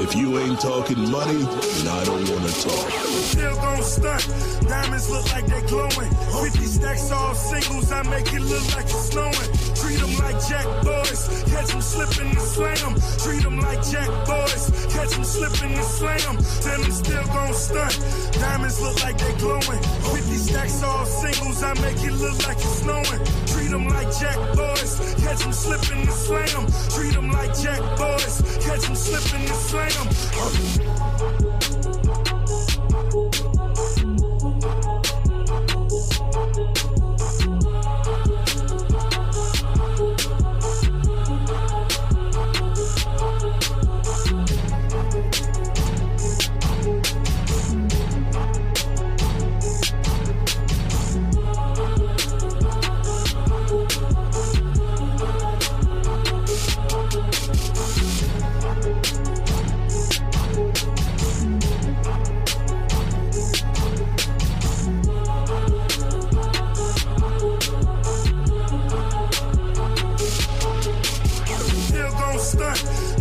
If you ain't talking money, then I don't want to talk. Still gon' stunt. Diamonds look like they glowing. 50 stacks all singles, I make it look like it's snowing. Treat them like Jack boys, catch them slipping and slam. Treat them like Jack boys, catch them slipping and slam. Then I'm still gon' stunt. Diamonds look like they glowing. 50 stacks all singles, I make it look like it's snowing. Treat them like Jack boys, catch them slipping and slam. Treat them like Jack boys, catch them slipping and slam.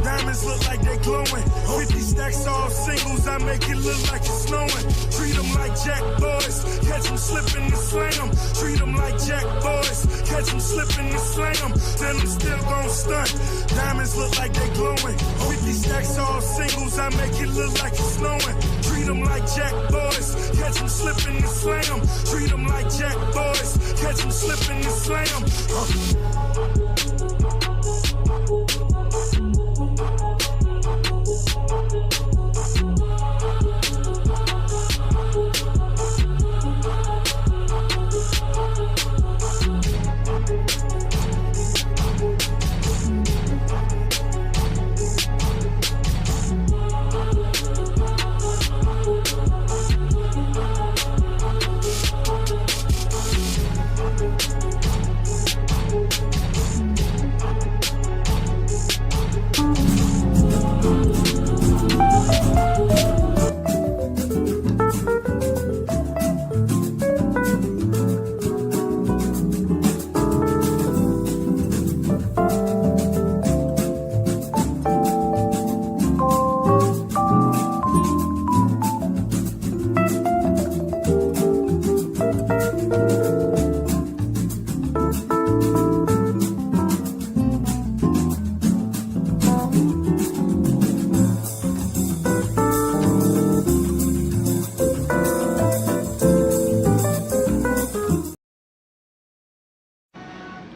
Diamonds look like they glowing. 50 stacks all singles, I make it look like it's snowing. Treat them like Jack boys, catch them slipping and slam. Treat them like Jack boys, catch them slipping and slam. Then I'm still gon' stunt. Diamonds look like they glowing. 50 stacks all singles, I make it look like it's snowing. Treat them like Jack boys, catch them slipping and slam. Treat them like Jack boys, catch them slipping and slam.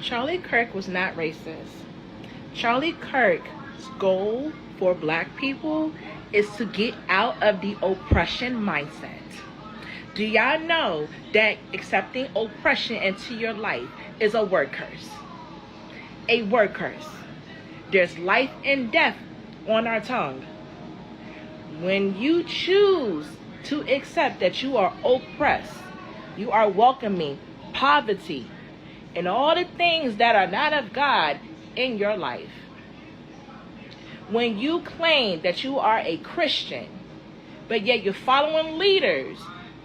Charlie Kirk was not racist. Charlie Kirk's goal for black people is to get out of the oppression mindset. Do y'all know that accepting oppression into your life is a word curse? A word curse. There's life and death on our tongue. When you choose to accept that you are oppressed, you are welcoming poverty and all the things that are not of God in your life. When you claim that you are a Christian, but yet you're following leaders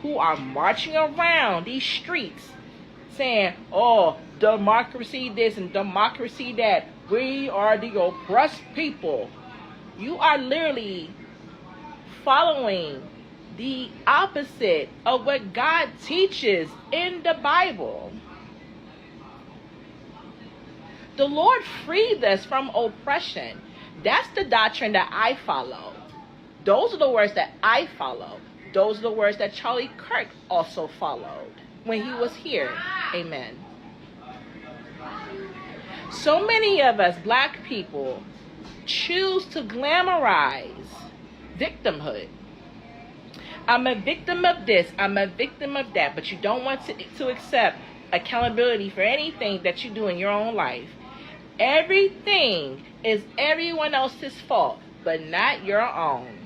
who are marching around these streets saying, oh, democracy this and democracy that, we are the oppressed people. You are literally following the opposite of what God teaches in the Bible. The Lord freed us from oppression. That's the doctrine that I follow. Those are the words that I follow. Those are the words that Charlie Kirk also followed when he was here. Amen. So many of us black people choose to glamorize victimhood. I'm a victim of this, I'm a victim of that, but you don't want to accept accountability for anything that you do in your own life. Everything is everyone else's fault, but not your own.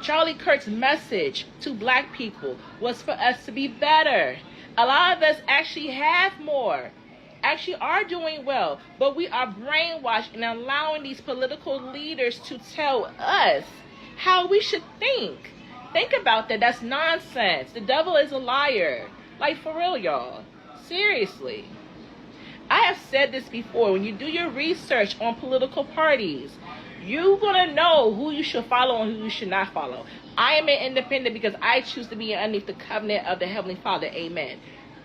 Charlie Kirk's message to black people was for us to be better. A lot of us actually have more, actually are doing well, but we are brainwashed and allowing these political leaders to tell us how we should think. Think about that. That's nonsense. The devil is a liar. Like, for real, y'all. Seriously. I have said this before. When you do your research on political parties, You're gonna know who you should follow and who you should not follow. I am an independent because I choose to be underneath the covenant of the Heavenly Father. Amen.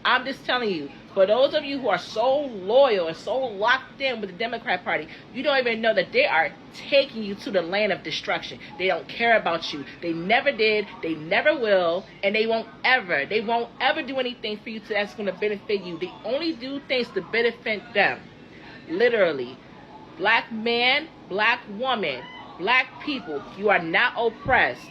I'm just telling you, for those of you who are so loyal and so locked in with the Democrat Party, you don't even know that they are taking you to the land of destruction. They don't care about you. They never did. They never will. And they won't ever. They won't ever do anything for you that's going to benefit you. They only do things to benefit them. Literally. Black man, black woman, black people, you are not oppressed.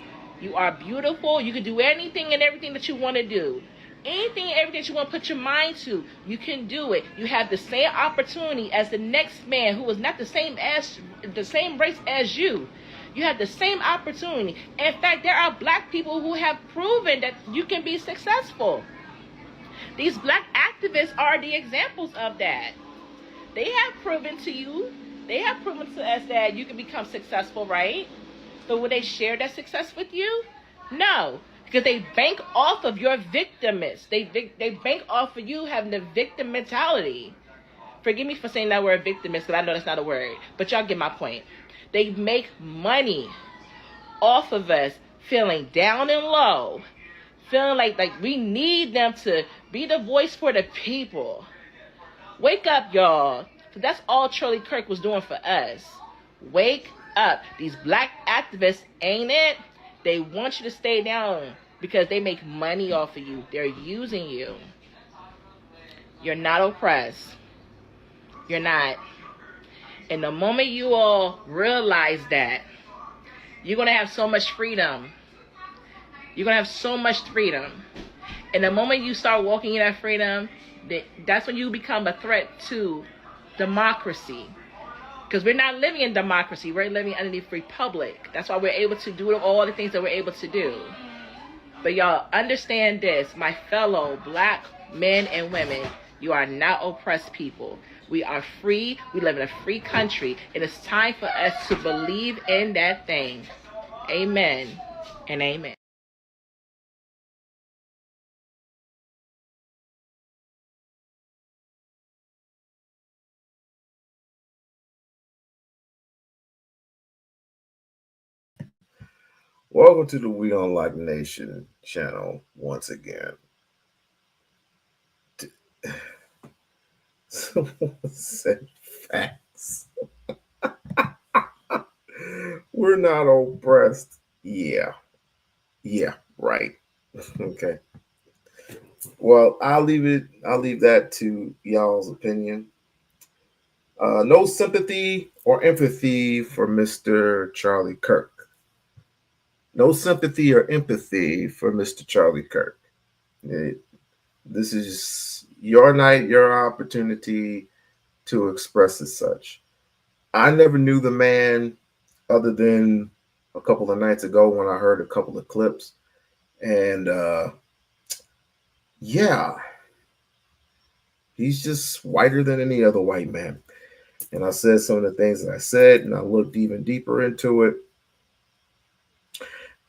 You are beautiful. You can do anything and everything that you want to do. Anything and everything that you want to put your mind to, you can do it. You have the same opportunity as the next man who is not the same race as you. You have the same opportunity. In fact, there are black people who have proven that you can be successful. These black activists are the examples of that. They have proven to you, they have proven to us that you can become successful, right? But would they share that success with you? No. Because they bank off of your victimness. They bank off of you having the victim mentality. Forgive me for saying that word victimist, because I know that's not a word. But y'all get my point. They make money off of us feeling down and low. Feeling like we need them to be the voice for the people. Wake up, y'all. Because that's all Charlie Kirk was doing for us. Wake up. These black activists, ain't it? They want you to stay down because they make money off of you. They're using you. You're not oppressed. You're not. And the moment you all realize that, you're going to have so much freedom. You're going to have so much freedom. And the moment you start walking in that freedom, that's when you become a threat to democracy. Because we're not living in democracy. We're living underneath republic. That's why we're able to do all the things that we're able to do. But y'all understand this. My fellow black men and women, you are not oppressed people. We are free. We live in a free country. It is time for us to believe in that thing. Amen and amen. Welcome to the We-On-Loc Nation channel once again. Someone said facts. We're not oppressed. Yeah, right. Okay. Well, I'll leave that to y'all's opinion. No sympathy or empathy for Mr. Charlie Kirk. No sympathy or empathy for Mr. Charlie Kirk. This is your night, your opportunity to express as such. I never knew the man other than a couple of nights ago when I heard a couple of clips. And yeah, he's just whiter than any other white man. And I said some of the things that I said, and I looked even deeper into it.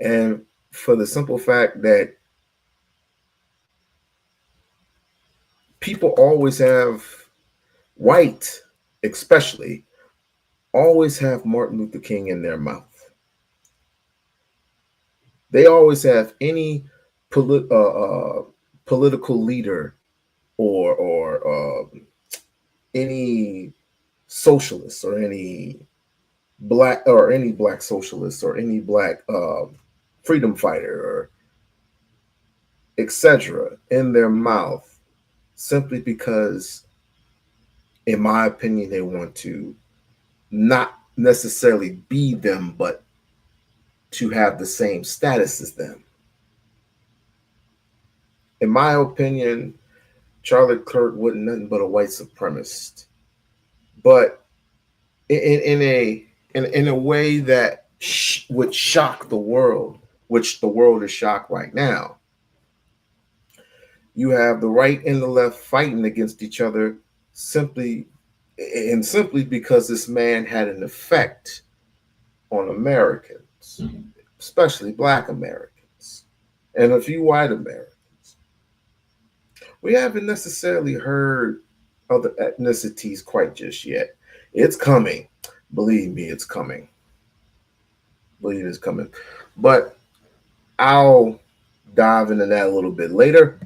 And for the simple fact that people always have, white especially, always have Martin Luther King in their mouth. They always have any political leader or any socialist or any black socialist or any black freedom fighter or etc. in their mouth, simply because, in my opinion, they want to not necessarily be them, but to have the same status as them. In my opinion, Charlie Kirk wasn't nothing but a white supremacist, but in a way that would shock the world, which the world is shocked right now. You have the right and the left fighting against each other simply because this man had an effect on Americans, especially black Americans, and a few white Americans. We haven't necessarily heard other ethnicities quite just yet. It's coming. Believe me, it's coming. believe is coming. But I'll dive into that a little bit later.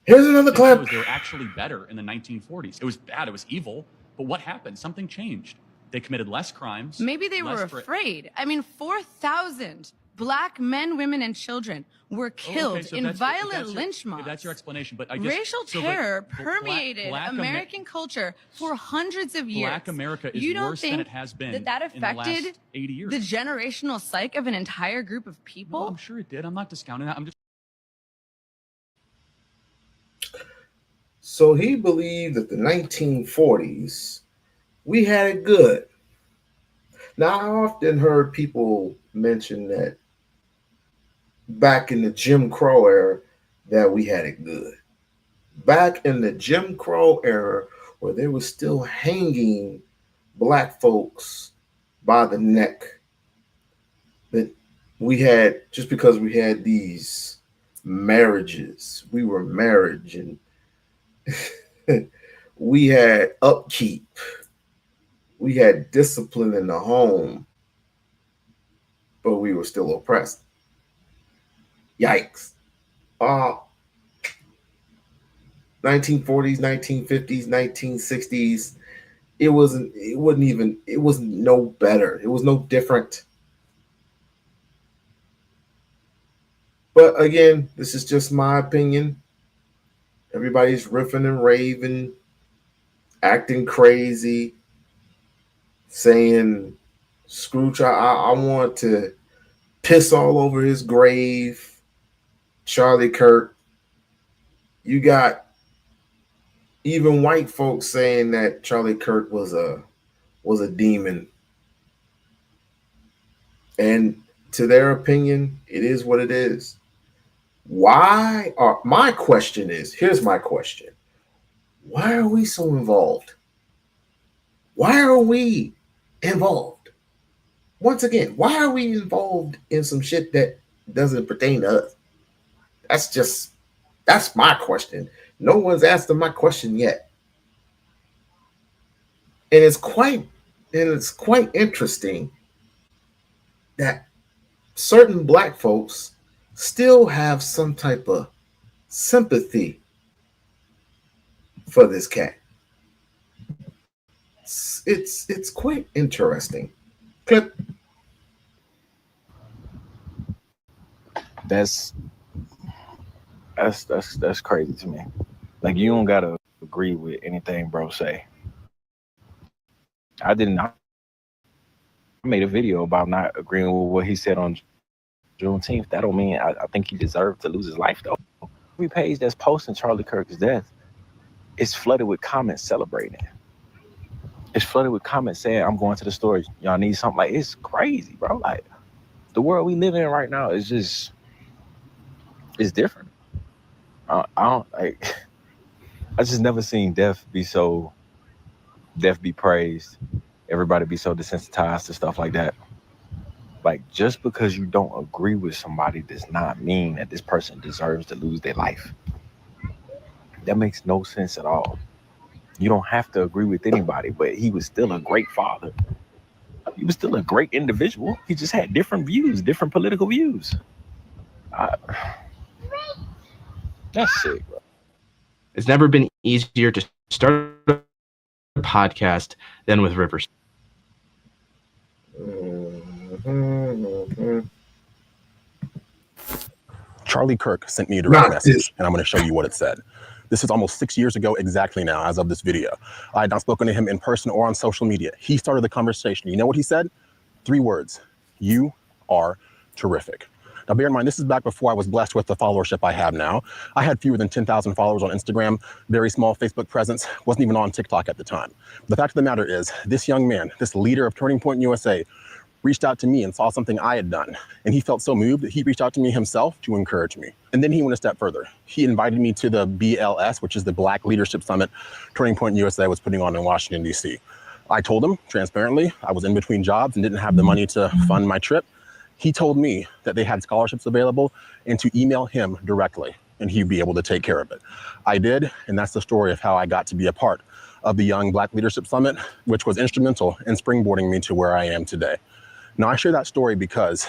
Here's another clip. They were actually better in the 1940s. It was bad. It was evil. But what happened? Something changed. They committed less crimes. Maybe they were afraid. I mean, 4,000 black men, women, and children were killed in violent lynch mobs. That's your explanation. But I guess, racial terror permeated American culture for hundreds of years. Black America is worse than it has been that affected in the last 80 years. The generational psyche of an entire group of people? No, I'm sure it did. I'm not discounting that. I'm just... So he believed that the 1940s, we had it good. Now, I often heard people mention that back in the Jim Crow era, that we had it good. Back in the Jim Crow era, where they were still hanging black folks by the neck, that we had, just because we had these marriages, we were marriage, and we had upkeep, we had discipline in the home, but we were still oppressed. Yikes. 1940s, 1950s, 1960s, it was no better. It was no different. But again, this is just my opinion. Everybody's riffing and raving, acting crazy, saying, Scrooge, I want to piss all over his grave. Charlie Kirk. You got even white folks saying that Charlie Kirk was a demon. And to their opinion, it is what it is. My question is, here's my question. Why are we so involved? Why are we involved? Once again, why are we involved in some shit that doesn't pertain to us? That's my question. No one's asked them my question yet. And it's quite interesting that certain black folks still have some type of sympathy for this cat. It's quite interesting. Clip. That's crazy to me. Like, you don't gotta agree with anything bro say. I made a video about not agreeing with what he said on Juneteenth. That don't mean I think he deserved to lose his life though. Every page that's posting Charlie Kirk's death is flooded with comments celebrating. It's flooded with comments saying, I'm going to the store, y'all need something. Like, it's crazy, bro. Like, the world we live in right now is just, it's different. I just never seen death be praised, everybody be so desensitized to stuff like that. Like, just because you don't agree with somebody does not mean that this person deserves to lose their life. That makes no sense at all. You don't have to agree with anybody, but he was still a great father. He was still a great individual. He just had different views, different political views. That's sick, bro. It's never been easier to start a podcast than with Rivers. Charlie Kirk sent me a direct message, and I'm going to show you what it said. This is almost 6 years ago exactly now, as of this video. I had not spoken to him in person or on social media. He started the conversation. You know what he said? 3 words. You are terrific. Now, bear in mind, this is back before I was blessed with the followership I have now. I had fewer than 10,000 followers on Instagram, very small Facebook presence, wasn't even on TikTok at the time. The fact of the matter is, this young man, this leader of Turning Point USA, reached out to me and saw something I had done. And he felt so moved that he reached out to me himself to encourage me. And then he went a step further. He invited me to the BLS, which is the Black Leadership Summit Turning Point USA was putting on in Washington, D.C. I told him transparently, I was in between jobs and didn't have the money to fund my trip. He told me that they had scholarships available and to email him directly and he'd be able to take care of it. I did, and that's the story of how I got to be a part of the Young Black Leadership Summit, which was instrumental in springboarding me to where I am today. Now, I share that story because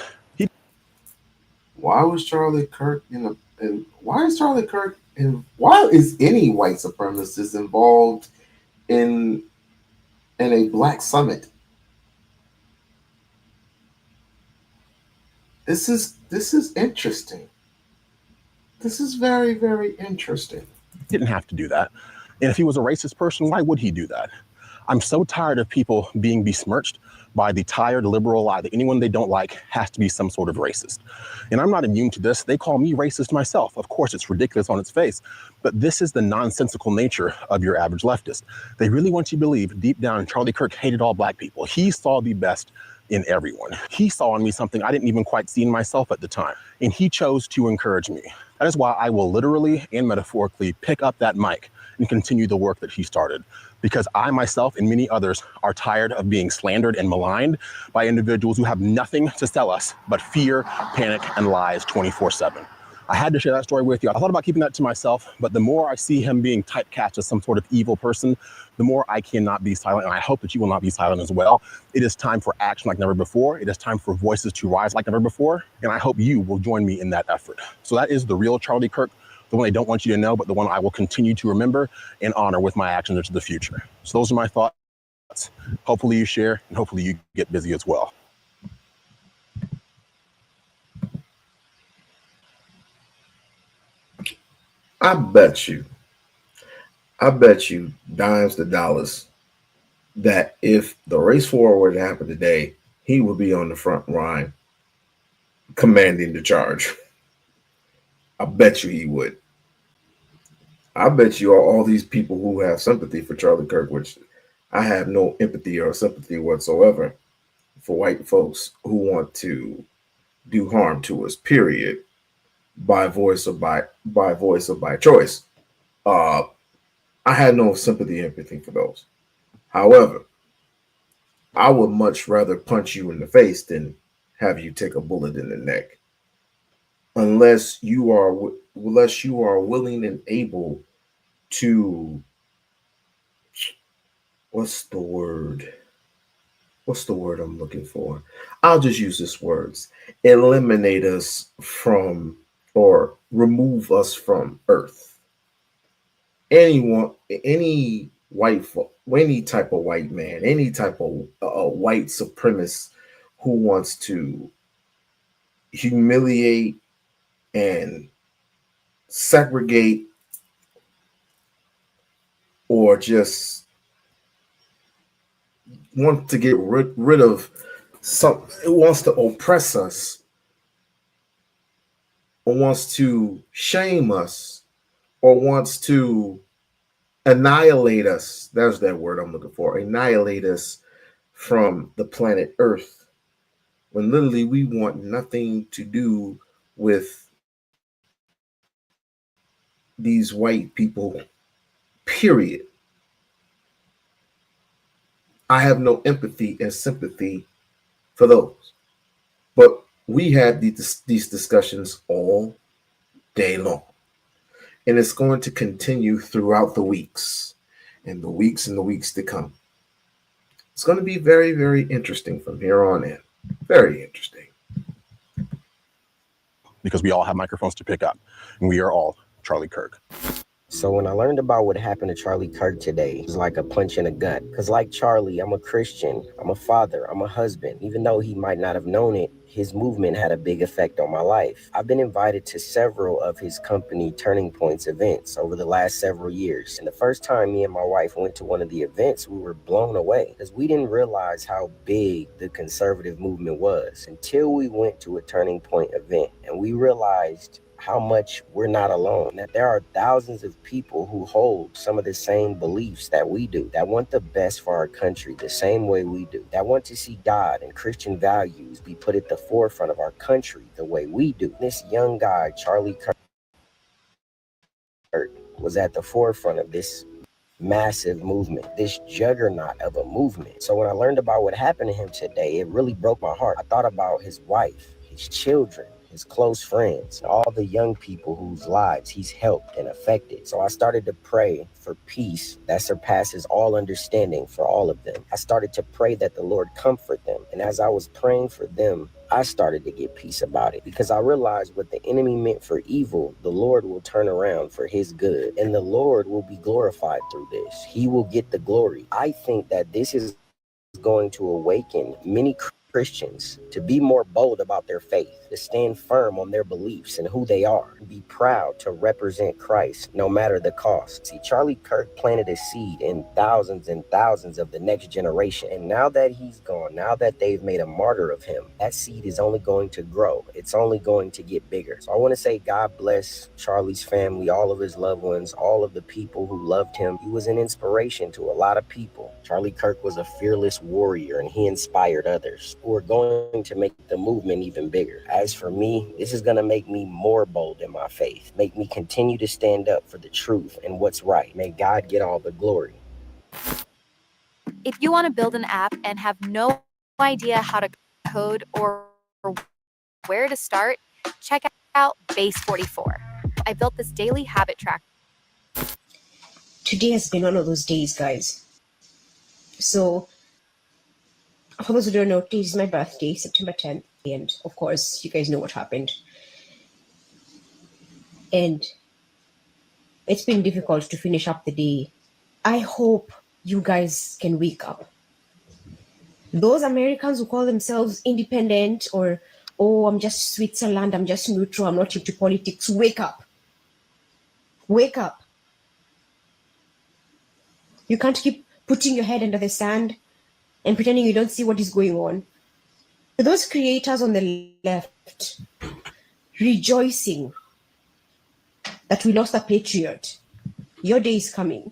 why was Charlie Kirk why is Charlie Kirk why is any white supremacist involved in a black summit? This is interesting. This is very, very interesting. Didn't have to do that. And if he was a racist person, why would he do that? I'm so tired of people being besmirched by the tired liberal lie that anyone they don't like has to be some sort of racist. And I'm not immune to this. They call me racist myself. Of course, it's ridiculous on its face, but this is the nonsensical nature of your average leftist. They really want you to believe deep down Charlie Kirk hated all black people. He saw the best in everyone. He saw in me something I didn't even quite see in myself at the time, and he chose to encourage me. That is why I will literally and metaphorically pick up that mic and continue the work that he started. Because I myself and many others are tired of being slandered and maligned by individuals who have nothing to sell us but fear, panic, and lies 24/7. I had to share that story with you. I thought about keeping that to myself, but the more I see him being typecast as some sort of evil person, the more I cannot be silent, and I hope that you will not be silent as well. It is time for action like never before. It is time for voices to rise like never before, and I hope you will join me in that effort. So that is the real Charlie Kirk, the one they don't want you to know, but the one I will continue to remember and honor with my actions into the future. So those are my thoughts. Hopefully you share, and hopefully you get busy as well. I bet you dimes to dollars that if the race war were to happen today, he would be on the front line commanding the charge. I bet you he would. I bet you all these people who have sympathy for Charlie Kirk, which I have no empathy or sympathy whatsoever for white folks who want to do harm to us, period, by voice or by choice. I had no sympathy and empathy for those. However, I would much rather punch you in the face than have you take a bullet in the neck. Unless you are willing and able to, what's the word I'm looking for? I'll just use this words. Eliminate us from or remove us from earth. Any white folk, any type of white man, any type of white supremacist who wants to humiliate and segregate or just want to get rid of it wants to oppress us or wants to shame us or wants to annihilate us. That's that word I'm looking for. Annihilate us from the planet Earth. When literally we want nothing to do with these white people, period. I have no empathy and sympathy for those. But we had these discussions all day long. And it's going to continue throughout the weeks and the weeks to come. It's going to be very, very interesting from here on in. Very interesting. Because we all have microphones to pick up, and we are all Charlie Kirk. So when I learned about what happened to Charlie Kirk today, it was like a punch in the gut. Because like Charlie, I'm a Christian, I'm a father, I'm a husband. Even though he might not have known it, his movement had a big effect on my life. I've been invited to several of his company Turning Points events over the last several years. And the first time me and my wife went to one of the events, we were blown away because we didn't realize how big the conservative movement was until we went to a Turning Point event and we realized how much we're not alone, that there are thousands of people who hold some of the same beliefs that we do, that want the best for our country the same way we do, that want to see God and Christian values be put at the forefront of our country the way we do. This young guy, Charlie Kirk, was at the forefront of this massive movement, this juggernaut of a movement. So when I learned about what happened to him today, it really broke my heart. I thought about his wife, his children, his close friends, all the young people whose lives he's helped and affected. So I started to pray for peace that surpasses all understanding for all of them. I started to pray that the Lord comfort them. And as I was praying for them, I started to get peace about it, because I realized what the enemy meant for evil, the Lord will turn around for his good, and the Lord will be glorified through this. He will get the glory. I think that this is going to awaken many Christians to be more bold about their faith, to stand firm on their beliefs and who they are, and be proud to represent Christ no matter the cost. See, Charlie Kirk planted a seed in thousands and thousands of the next generation. And now that he's gone, now that they've made a martyr of him, that seed is only going to grow. It's only going to get bigger. So I want to say God bless Charlie's family, all of his loved ones, all of the people who loved him. He was an inspiration to a lot of people. Charlie Kirk was a fearless warrior, and he inspired others who are going to make the movement even bigger. As for me, this is going to make me more bold in my faith, make me continue to stand up for the truth and what's right. May God get all the glory. If you want to build an app and have no idea how to code or where to start, check out Base 44. I built this daily habit tracker. Today has been one of those days, guys. So, for those who don't know, today is my birthday, September 10th. And of course, you guys know what happened. And it's been difficult to finish up the day. I hope you guys can wake up. Those Americans who call themselves independent or, oh, I'm just Switzerland, I'm just neutral, I'm not into politics, wake up. Wake up. You can't keep putting your head under the sand and pretending you don't see what is going on. For those creators on the left, rejoicing that we lost a patriot, your day is coming.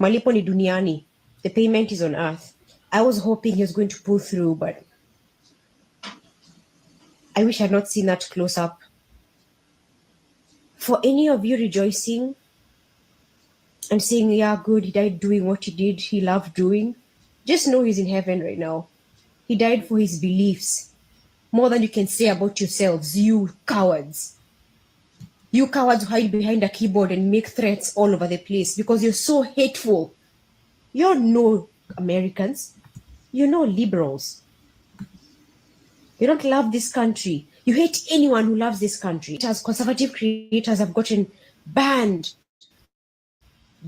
Malipo ni duniani. The payment is on earth. I was hoping he was going to pull through, but I wish I had not seen that close up. For any of you rejoicing and saying, yeah, good, he died doing what he did, he loved doing, just know he's in heaven right now. He died for his beliefs. More than you can say about yourselves, you cowards. You cowards who hide behind a keyboard and make threats all over the place because you're so hateful. You're no Americans. You're no liberals. You don't love this country. You hate anyone who loves this country. As conservative creators have gotten banned,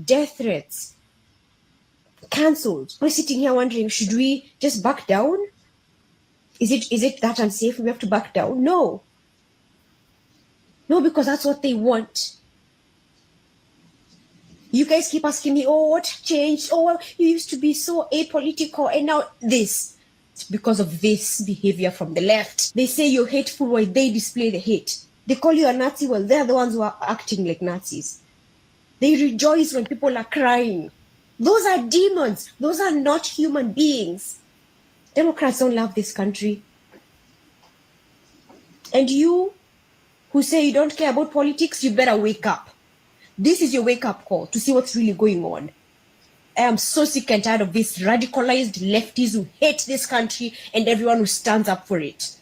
death threats, cancelled. We're sitting here wondering, should we just back down? Is it that unsafe? We have to back down? No. No, because that's what they want. You guys keep asking me, oh, what changed? Oh, well, you used to be so apolitical and now this. It's because of this behavior from the left. They say you're hateful while they display the hate. They call you a Nazi, well, they're the ones who are acting like Nazis. They rejoice when people are crying. Those are demons. Those are not human beings. Democrats don't love this country. And you who say you don't care about politics, you better wake up. This is your wake-up call to see what's really going on. I am so sick and tired of these radicalized lefties who hate this country and everyone who stands up for it.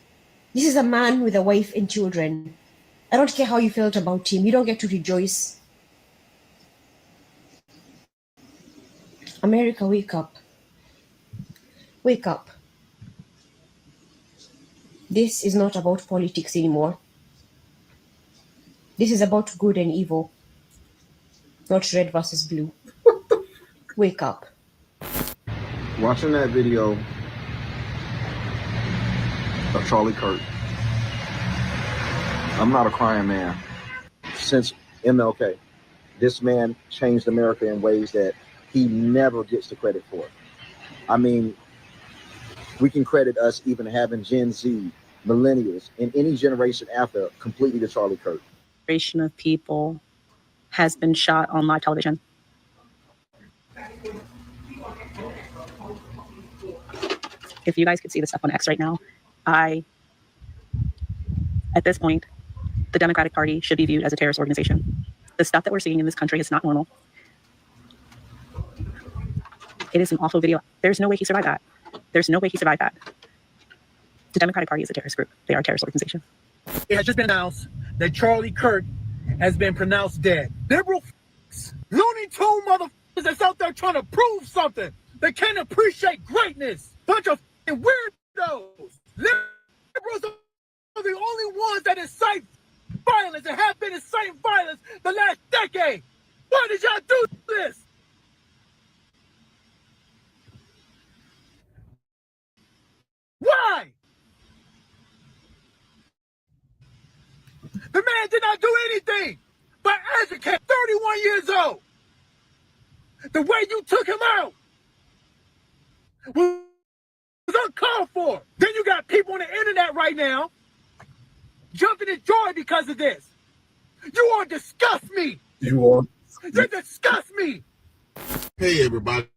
This is a man with a wife and children. I don't care how you felt about him. You don't get to rejoice. America, wake up. Wake up. This is not about politics anymore. This is about good and evil, not red versus blue. Wake up. Watching that video of Charlie Kirk, I'm not a crying man. Since MLK, this man changed America in ways that he never gets the credit for. I mean, we can credit us even having Gen Z, millennials, and any generation after completely to Charlie Kirk. Generation of people has been shot on live television. If you guys could see the stuff on X right now, at this point, the Democratic Party should be viewed as a terrorist organization. The stuff that we're seeing in this country is not normal. It is an awful video. There's no way he survived that. There's no way he survived that. The Democratic Party is a terrorist group. They are a terrorist organization. It has just been announced that Charlie Kirk has been pronounced dead. Liberal Looney Tune motherfuckers that's out there trying to prove something. They can't appreciate greatness. Bunch of weirdos. Liberals are the only ones that incite violence and have been inciting violence the last decade. Why did y'all do this? Why? The man did not do anything but educate 31 years old. The way you took him out was uncalled for. Then you got people on the internet right now jumping in joy because of this. You all disgust me. You disgust me. Hey everybody.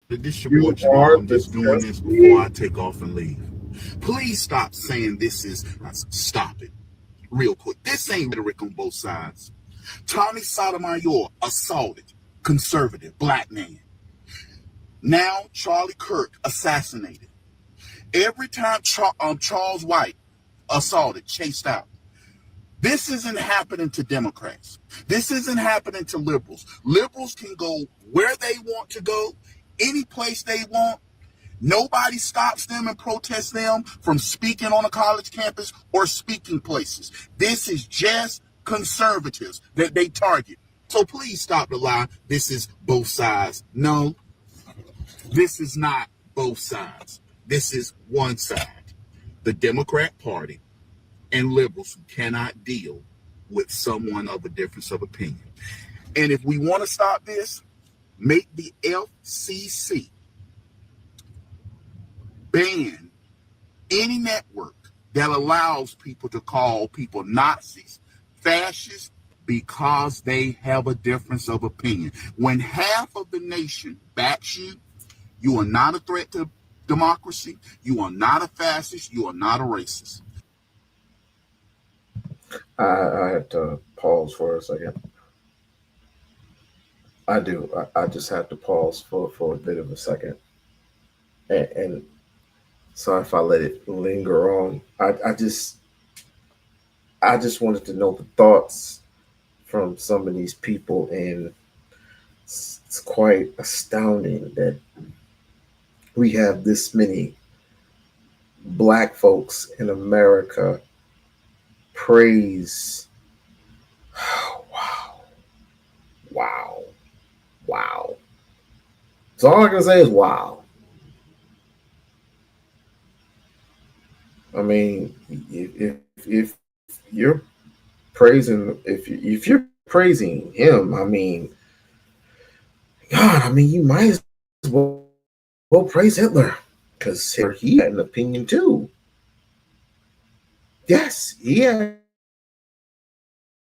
This your boy Jamal. I'm just doing this before I take off and leave. Please stop saying this is, stop it. Real quick. This ain't rhetoric on both sides. Tommy Sotomayor assaulted, conservative, black man. Now Charlie Kirk assassinated. Every time Charles White assaulted, chased out. This isn't happening to Democrats. This isn't happening to liberals. Liberals can go where they want to go, any place they want. Nobody stops them and protests them from speaking on a college campus or speaking places. This is just conservatives that they target. So please stop the lie. This is both sides. No, this is not both sides. This is one side. The Democrat Party and liberals who cannot deal with someone of a difference of opinion. And if we want to stop this, make the FCC ban any network that allows people to call people Nazis, fascists, because they have a difference of opinion. When half of the nation backs you, you are not a threat to democracy, you are not a fascist, you are not a racist. I have to pause for a second. I do. I just have to pause for a bit of a second. And so if I let it linger on, I just wanted to know the thoughts from some of these people, and it's quite astounding that we have this many black folks in America praise. Wow. So all I can say is wow. I mean, if you're praising, if you're praising him, I mean, God, I mean, you might as well praise Hitler, because he had an opinion too. Yes, he had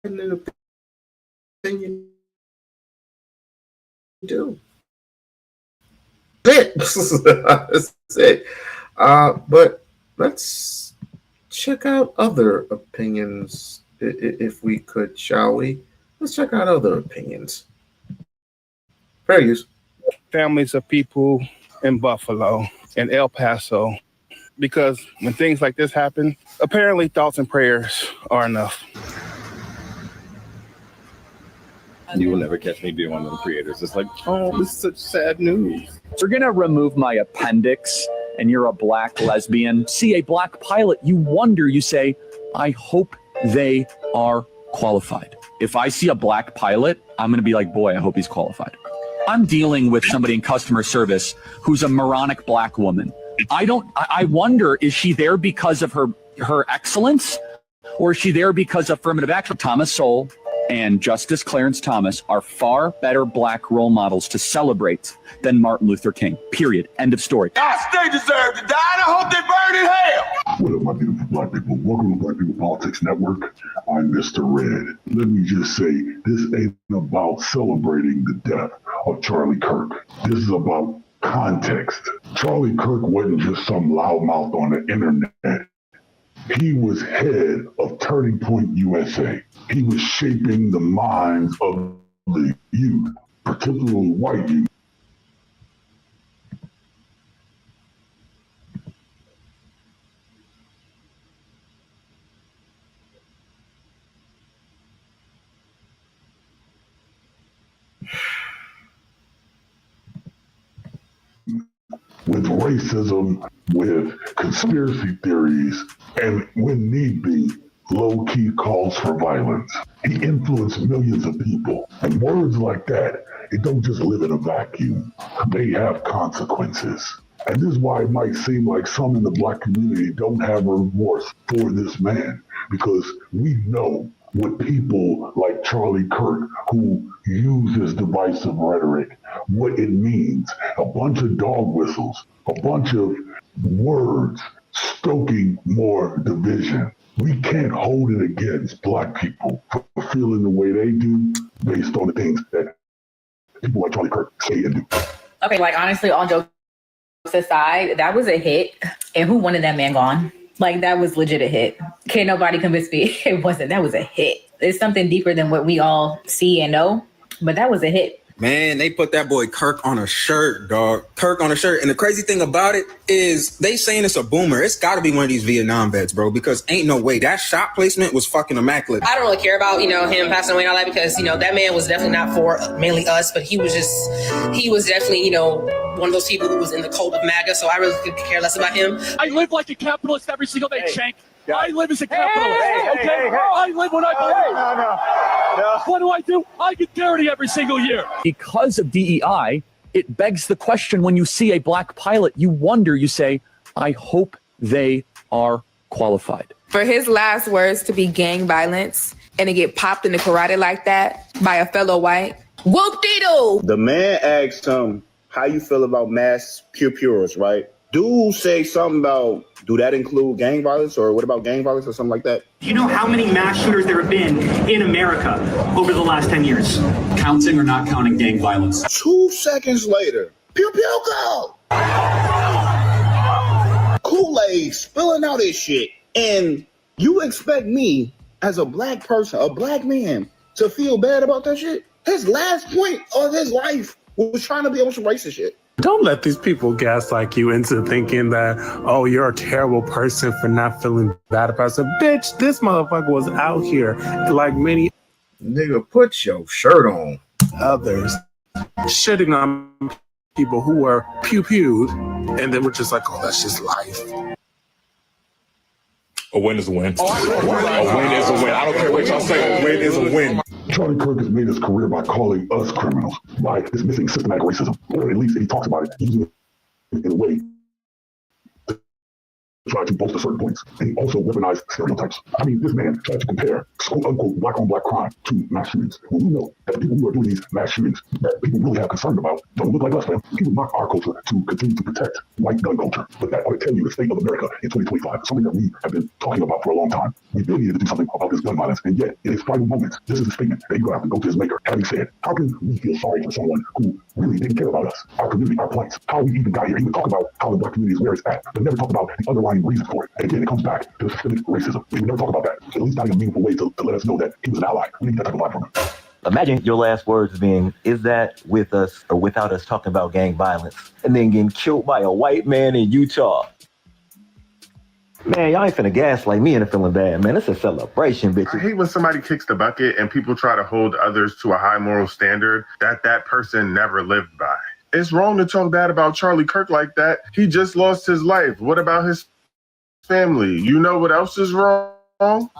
an opinion too. That's it. But let's check out other opinions, if we could, shall we? Let's check out other opinions. Fair use. Families of people in Buffalo and El Paso, because when things like this happen, apparently thoughts and prayers are enough. You will never catch me being one of the creators. It's like, oh, this is such sad news. If you're going to remove my appendix and you're a black lesbian, see a black pilot, you wonder, you say, I hope they are qualified. If I see a black pilot, I'm going to be like, boy, I hope he's qualified. I'm dealing with somebody in customer service who's a moronic black woman. I wonder, is she there because of her excellence, or is she there because of affirmative action? Thomas Sowell and Justice Clarence Thomas are far better black role models to celebrate than Martin Luther King. Period. End of story. They deserve to die, and I hope they burn in hell. What up, my beautiful black people? Welcome to Black People Politics Network. I'm Mr. Red. Let me just say, this ain't about celebrating the death of Charlie Kirk. This is about context. Charlie Kirk wasn't just some loudmouth on the internet. He was head of Turning Point USA. He was shaping the minds of the youth, particularly white youth. with racism, with conspiracy theories, and when need be, low-key calls for violence. He influenced millions of people. And words like that, it don't just live in a vacuum. They have consequences. And this is why it might seem like some in the Black community don't have remorse for this man, because we know what people like Charlie Kirk, who uses divisive rhetoric, what it means. A bunch of dog whistles, a bunch of words stoking more division. We can't hold it against Black people for feeling the way they do based on the things that people like Charlie Kirk say and do. Okay, like honestly, all jokes aside, that was a hit. And who wanted that man gone? Like, that was legit a hit. Can't nobody convince me it wasn't. That was a hit. It's something deeper than what we all see and know, but that was a hit. Man, they put that boy Kirk on a shirt, dog. Kirk on a shirt. And the crazy thing about it is they saying it's a boomer. It's got to be one of these Vietnam vets, bro, because ain't no way. That shot placement was fucking immaculate. I don't really care about, him passing away and all that because, that man was definitely not for mainly us, but he was definitely, one of those people who was in the cult of MAGA, so I really could care less about him. I live like a capitalist every single day, Shank. I live as a capitalist, okay? I live when I believe. What do? I get dirty every single year. Because of DEI, it begs the question when you see a Black pilot, you wonder, you say, I hope they are qualified. For his last words to be gang violence and to get popped in the karate like that by a fellow white, whoop-de-doo! The man asked him, how you feel about mass pew-pewers, right? Dude say something about, do that include gang violence, or what about gang violence or something like that? Do you know how many mass shooters there have been in America over the last 10 years? Counting or not counting gang violence? 2 seconds later, pew-pew go! Kool-Aid spilling out his shit. And you expect me, as a Black person, a Black man, to feel bad about that shit? His last point of his life was trying to be on some racist shit. Don't let these people gaslight you into thinking that, oh, you're a terrible person for not feeling bad about it. Bitch, this motherfucker was out here like many nigga, put your shirt on. Others shitting on people who were pew-pewed, and then we're just like, oh, that's just life. A win is a win. A win is a win. I don't care what y'all say. A win is a win. Charlie Kirk has made his career by calling us criminals, by dismissing systematic racism, or at least he talks about it, using it in a way to try to bolster certain points. And he also weaponized stereotypes. I mean, this man tried to compare quote-unquote black-on-black crime to mass shootings. When we know that the people who are doing these mass shootings that people really have concern about don't look like us, man. People mock our culture to continue to protect white gun culture. But that ought to tell you the state of America in 2025, something that we have been talking about for a long time. We really needed to do something about this gun violence, and yet, in his final moments, this is a statement that you're going to have to go to his maker. Having said, how can we feel sorry for someone who really didn't care about us, our community, our plights, how we even got here? He would talk about how the Black community is where it's at, but never talk about the underlying reason for it. And again, it comes back to systemic racism. We would never talk about that, at least not in a meaningful way to let us know that he was an ally. We need that type of vibe from him. Imagine your last words being, is that with us or without us talking about gang violence, and then getting killed by a white man in Utah. Man, y'all ain't finna gaslight me into feeling bad, man. It's a celebration, bitch. I hate when somebody kicks the bucket and people try to hold others to a high moral standard that person never lived by. It's wrong to talk bad about Charlie Kirk like that. He just lost his life. What about his family? You know what else is wrong?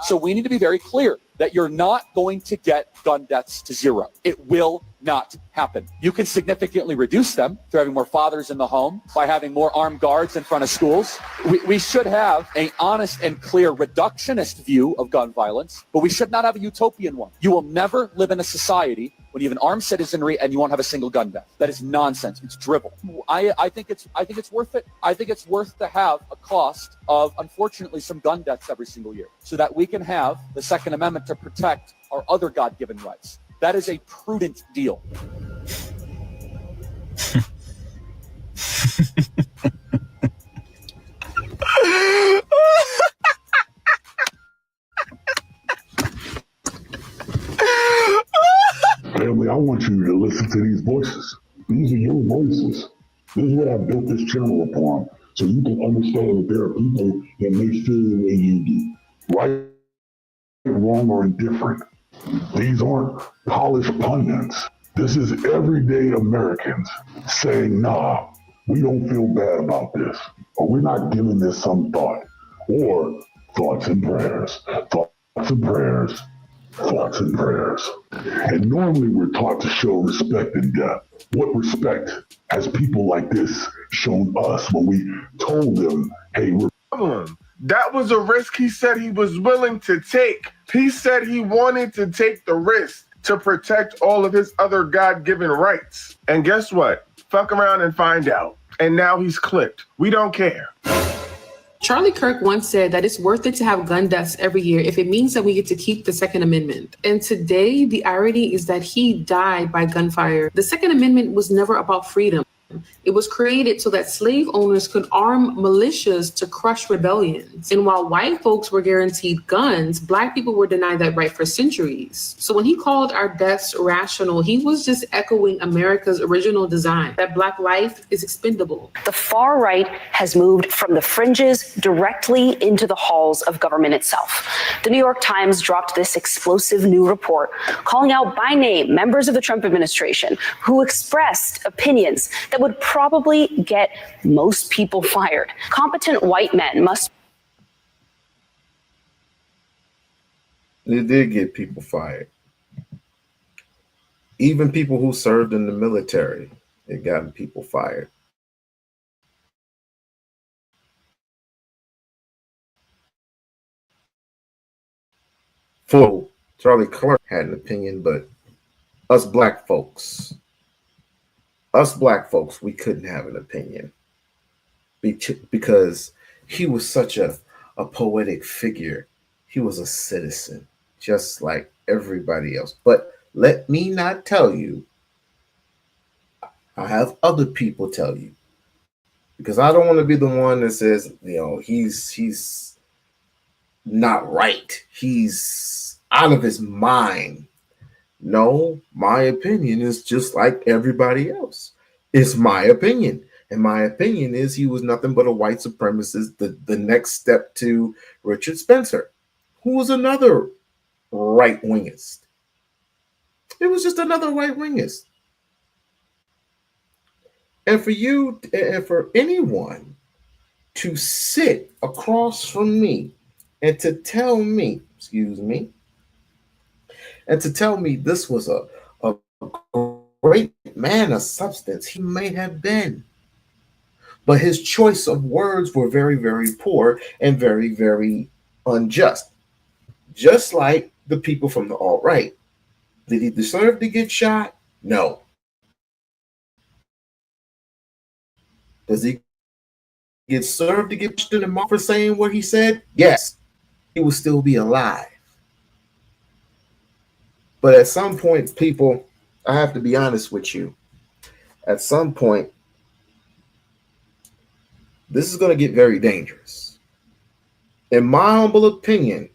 So we need to be very clear that you're not going to get gun deaths to zero. It will not happen. You can significantly reduce them through having more fathers in the home, by having more armed guards in front of schools. We should have an honest and clear reductionist view of gun violence, but we should not have a utopian one. You will never live in a society when you have an armed citizenry and you won't have a single gun death. That is nonsense. It's drivel. I think it's worth it. I think it's worth to have a cost of, unfortunately, some gun deaths every single year, so that we can have the Second Amendment to protect our other God-given rights. That is a prudent deal. Family, I want you to listen to these voices. These are your voices. This is what I built this channel upon, so you can understand that there are people that may feel the way you do. Right, wrong, or indifferent. These aren't polished pundits. This is everyday Americans saying, nah, We don't feel bad about this, or we're not giving this some thought, or thoughts and prayers, thoughts and prayers, thoughts and prayers. And normally we're taught to show respect and depth. What respect has people like this shown us when we told them, hey, we're That was a risk he said he was willing to take. He said he wanted to take the risk to protect all of his other God-given rights. And guess what? Fuck around and find out. And now he's clipped. We don't care. Charlie Kirk once said that it's worth it to have gun deaths every year if it means that we get to keep the Second Amendment. And today, the irony is that he died by gunfire. The Second Amendment was never about freedom. It was created so that slave owners could arm militias to crush rebellions. And while white folks were guaranteed guns, Black people were denied that right for centuries. So when he called our deaths rational, he was just echoing America's original design, that Black life is expendable. The far right has moved from the fringes directly into the halls of government itself. The New York Times dropped this explosive new report calling out by name members of the Trump administration who expressed opinions that would probably get most people fired. Competent white men must. It did get people fired. Even people who served in the military, it got people fired. Full Charlie Kirk had an opinion, but us black folks, we couldn't have an opinion because he was such a poetic figure. He was a citizen, just like everybody else. But let me not tell you, I have other people tell you, because I don't want to be the one that says, he's not right. He's out of his mind. No, my opinion is just like everybody else. It's my opinion. And my opinion is he was nothing but a white supremacist, the next step to Richard Spencer, who was another right-wingist. It was just another right-wingist. And for you, and for anyone to sit across from me and to tell me, and to tell me this was a great man of substance, he may have been. But his choice of words were very, very poor and very, very unjust. Just like the people from the alt-right. Did he deserve to get shot? No. Does he get served to get pushed in the mouth for saying what he said? Yes. He will still be alive. But at some point, people, I have to be honest with you. At some point, this is going to get very dangerous. In my humble opinion,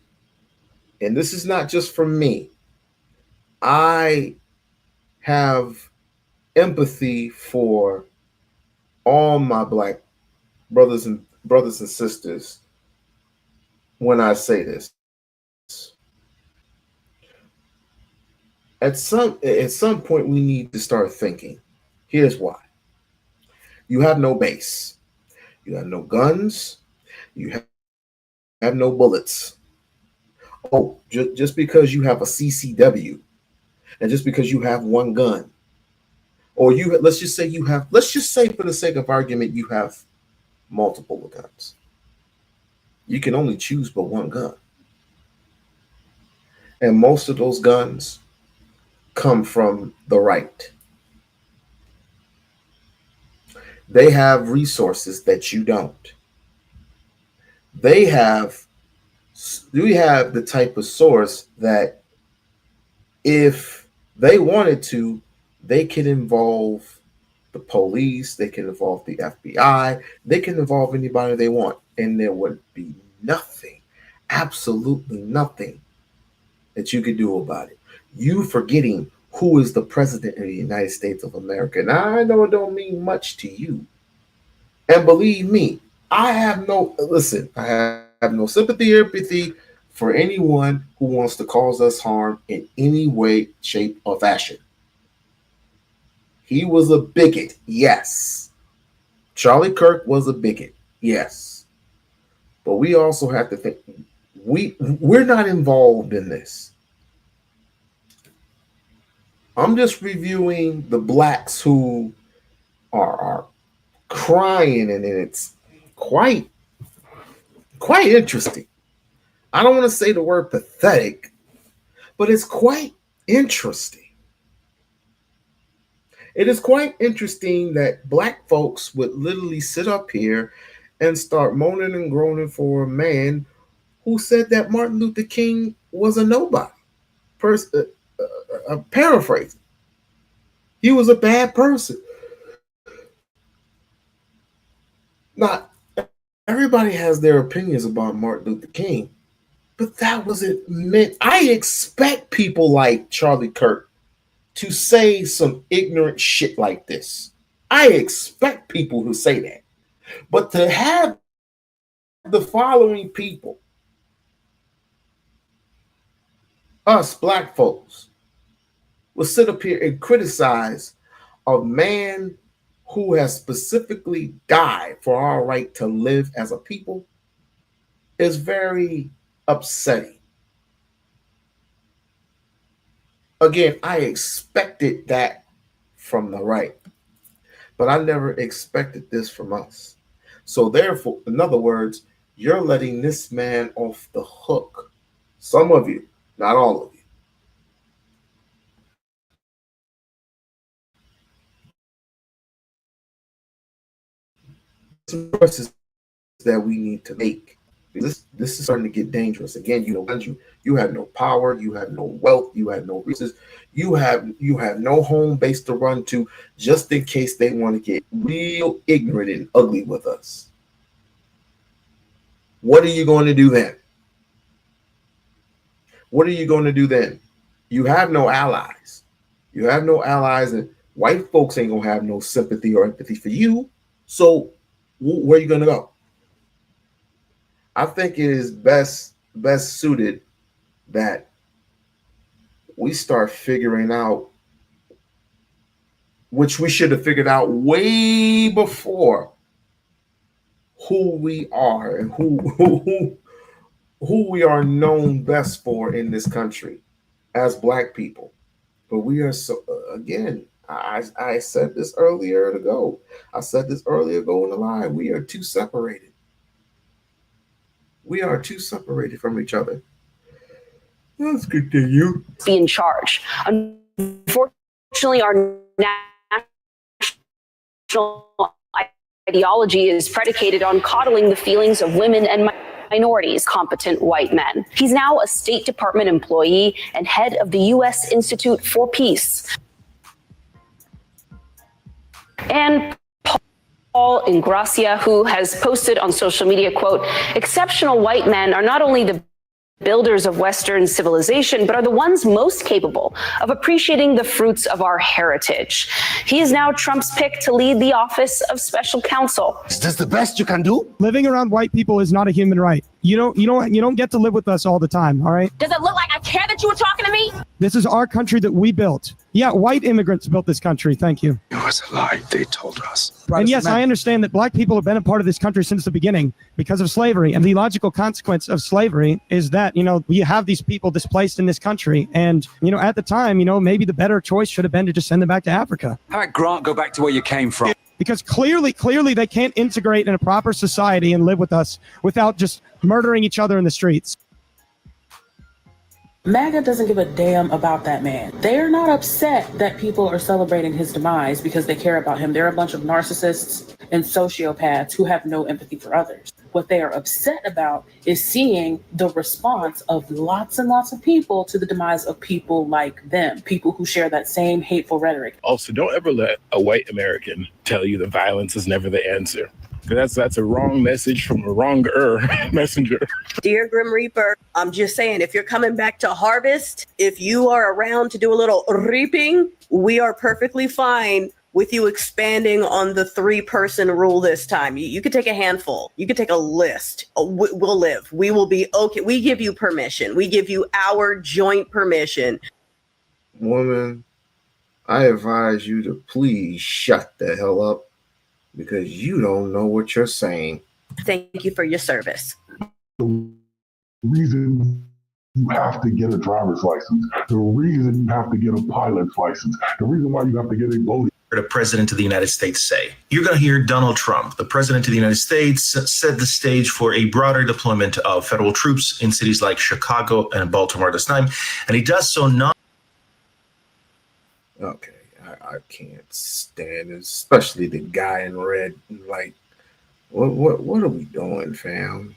and this is not just from me, I have empathy for all my black brothers and sisters when I say this. At some point, we need to start thinking. Here's why. You have no base. You have no guns. You have no bullets. Oh, just because you have a CCW and just because you have one gun, or let's just say for the sake of argument, you have multiple guns. You can only choose but one gun. And most of those guns come from the right. They have resources that you don't. We have the type of source that if they wanted to, they can involve the police, they can involve the FBI, they can involve anybody they want, and there would be nothing, absolutely nothing that you could do about it. You forgetting who is the president of the United States of America. Now, I know it don't mean much to you. And believe me, I have no sympathy or empathy for anyone who wants to cause us harm in any way, shape, or fashion. He was a bigot, yes. Charlie Kirk was a bigot, yes. But we also have to think we're not involved in this. I'm just reviewing the blacks who are crying, and it's quite interesting. I don't want to say the word pathetic, but it's quite interesting. It is quite interesting that black folks would literally sit up here and start moaning and groaning for a man who said that Martin Luther King was a nobody. Paraphrasing. He was a bad person. Not everybody has their opinions about Martin Luther King, but that wasn't meant. I expect people like Charlie Kirk to say some ignorant shit like this. I expect people who say that. But to have the following people, us black folks, will sit up here and criticize a man who has specifically died for our right to live as a people is very upsetting. Again, I expected that from the right, but I never expected this from us. So therefore, in other words, you're letting this man off the hook. Some of you, not all of you. Some choices that we need to make. This is starting to get dangerous. Again, you have no power, you have no wealth, you have no resources, you have no home base to run to, just in case they want to get real ignorant and ugly with us. What are you going to do then? What are you going to do then? You have no allies. You have no allies, and white folks ain't gonna have no sympathy or empathy for you. So where are you gonna go? I think it is best suited that we start figuring out, which we should have figured out way before, who we are and who we are known best for in this country as black people. But we are so, again, I said this earlier ago. I said this earlier ago in the live. We are too separated. We are too separated from each other. Let's continue. Be in charge. Unfortunately, our national ideology is predicated on coddling the feelings of women and minorities, competent white men. He's now a State Department employee and head of the U.S. Institute for Peace. And Paul Ingracia, who has posted on social media, quote, "Exceptional white men are not only the builders of Western civilization, but are the ones most capable of appreciating the fruits of our heritage." He is now Trump's pick to lead the office of special counsel. Is this the best you can do? Living around white people is not a human right. You don't get to live with us all the time, all right? Does it look like I care that you were talking to me? This is our country that we built. Yeah, white immigrants built this country. Thank you. It was a lie they told us. And yes, I understand that black people have been a part of this country since the beginning because of slavery. And the logical consequence of slavery is that, we have these people displaced in this country. And, at the time, maybe the better choice should have been to just send them back to Africa. How about Grant, go back to where you came from? Because clearly they can't integrate in a proper society and live with us without just murdering each other in the streets. MAGA doesn't give a damn about that man. They're not upset that people are celebrating his demise because they care about him. They're a bunch of narcissists and sociopaths who have no empathy for others. What they are upset about is seeing the response of lots and lots of people to the demise of people like them, people who share that same hateful rhetoric. Also, don't ever let a white American tell you that violence is never the answer. Because that's a wrong message from a wronger messenger. Dear Grim Reaper, I'm just saying, if you're coming back to harvest, if you are around to do a little reaping, we are perfectly fine with you expanding on the 3-person rule this time. You could take a handful. You could take a list. We'll live. We will be okay. We give you permission. We give you our joint permission. Woman, I advise you to please shut the hell up. because you don't know what you're saying. Thank you for your service. The reason you have to get a driver's license, the reason you have to get a pilot's license, the reason why you have to get a boat. The president of the United States say. You're going to hear Donald Trump, the president of the United States, set the stage for a broader deployment of federal troops in cities like Chicago and Baltimore this time. And he does so not. Okay, I can't stand it, especially the guy in red. Like, what are we doing, fam?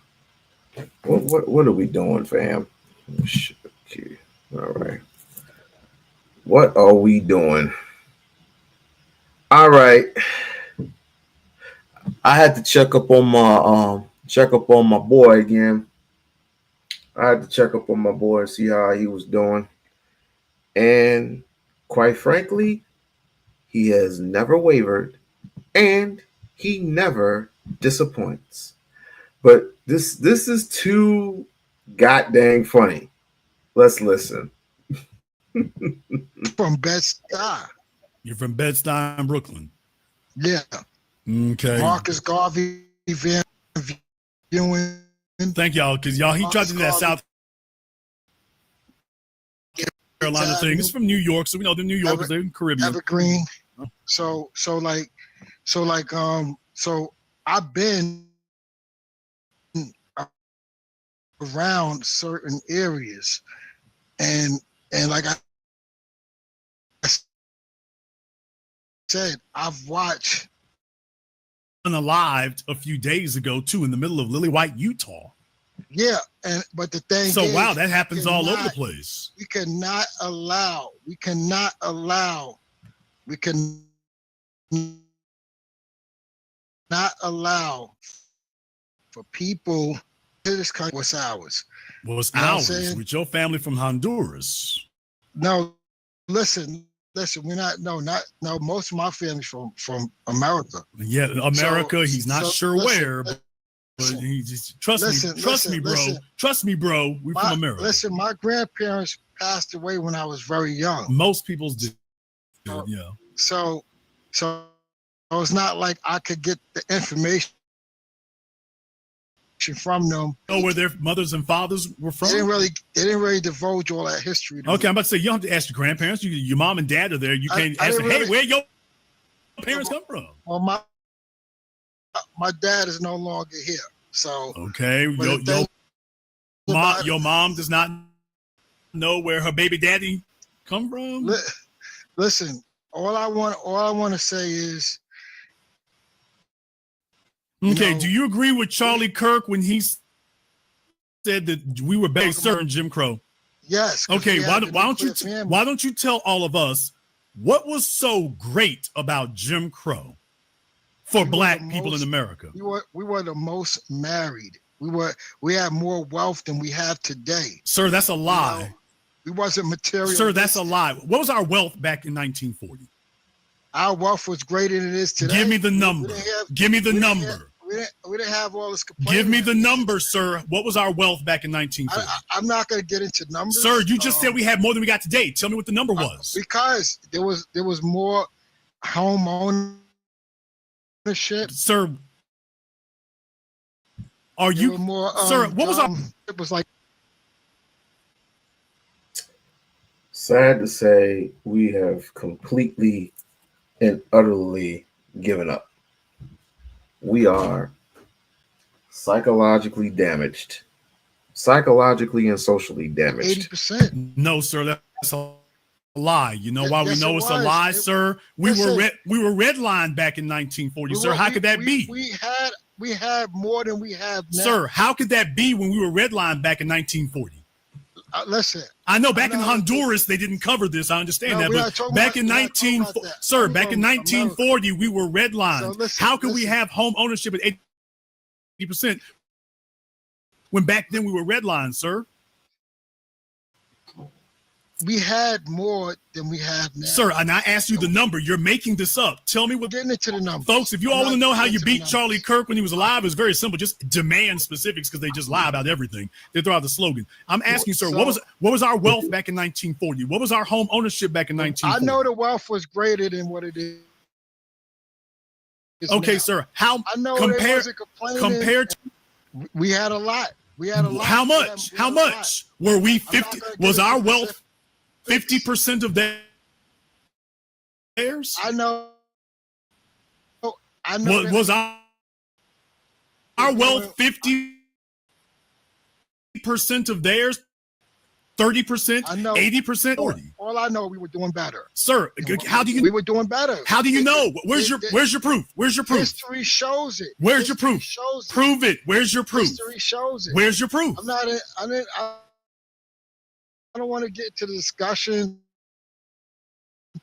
What are we doing, fam? Shit, okay. All right. What are we doing? All right. I had to check up on my boy again. I had to check up on my boy and see how he was doing. And quite frankly, he has never wavered and he never disappoints. But this is too goddamn funny. Let's listen. From Bed-Stuy. You're from Bed-Stuy, Brooklyn. Yeah. Okay. Marcus Garvey, Van Buren. Thank y'all, because he tried to do that South Carolina thing. It's from New York, so we know the New Yorkers, they're in Caribbean. Evergreen. So I've been around certain areas, and like I said, I've watched unalived a few days ago too, in the middle of Lily White, Utah. Yeah, but the thing so is, wow, that happens all over the place. We cannot allow for people to this country what's ours. What's You know what I'm ours saying? with your family from Honduras? No, listen, we're not most of my family's from America. Yeah, America, he's not sure listen, where, but he just trust me, bro. We're from America. Listen, my grandparents passed away when I was very young. Most people's did, yeah. So it's not like I could get the information from them. Know where their mothers and fathers were from? They didn't really divulge all that history. Okay, I'm about to say, you don't have to ask your grandparents. Your mom and dad are there. You can't ask them, hey, where your parents come from? Well, my dad is no longer here. So okay, your mom does not know where her baby daddy come from? Listen, all I want to say is, okay, do you agree with Charlie Kirk when he said that we were based in Jim Crow? Yes. Okay, why don't you tell all of us what was so great about Jim Crow for black people in America? We were the most married. We had more wealth than we have today. Sir, that's a lie. We wasn't material. Sir, that's a lie. What was our wealth back in 1940? Our wealth was greater than it is today. Give me the number. Give me the number. We didn't have all this complaining. Give me the number, sir. What was our wealth back in 1940? I'm not going to get into numbers. Sir, you just said we had more than we got today. Tell me what the number was. Because there was more home ownership. Sir, are you more, sir, what was our it was like sad to say, we have completely and utterly given up. We are psychologically damaged, psychologically and socially damaged. 80%. No, sir, that's a lie. You know why Yes, we know it it's a was. lie, sir? We were redlined back in 1940, sir. How could that be? We had more than we have now. Sir, how could that be when we were redlined back in 1940? Listen, I know back in Honduras they didn't cover this. I understand that, but back in 1940 we were redlined. How could we have home ownership at 80% when back then we were redlined, sir? We had more than we have now. Sir, and I asked you the number. You're making this up. Tell me what. Getting into the numbers, folks. If you all want to know how you beat Charlie Kirk when he was alive, it's very simple. Just demand specifics because they just lie about everything. They throw out the slogan. I'm asking, sir, what was our wealth back in 1940? What was our home ownership back in 1940? I know the wealth was greater than what it is Okay, now. sir. How I know they wasn't complaining. compared to We had a lot. We had a lot. how much? We How had a lot. much were we 50? Was our wealth 50% of theirs? I know. I know. Was our wealth 50% of theirs? 30%? 80%? 40%? All I know, we were doing better. Sir, how do you? We were doing better. How do you know? Where's your proof? Where's your proof? History shows it. Where's your proof? Prove it. Where's your proof? History shows it. Where's your proof? I don't want to get to the discussion.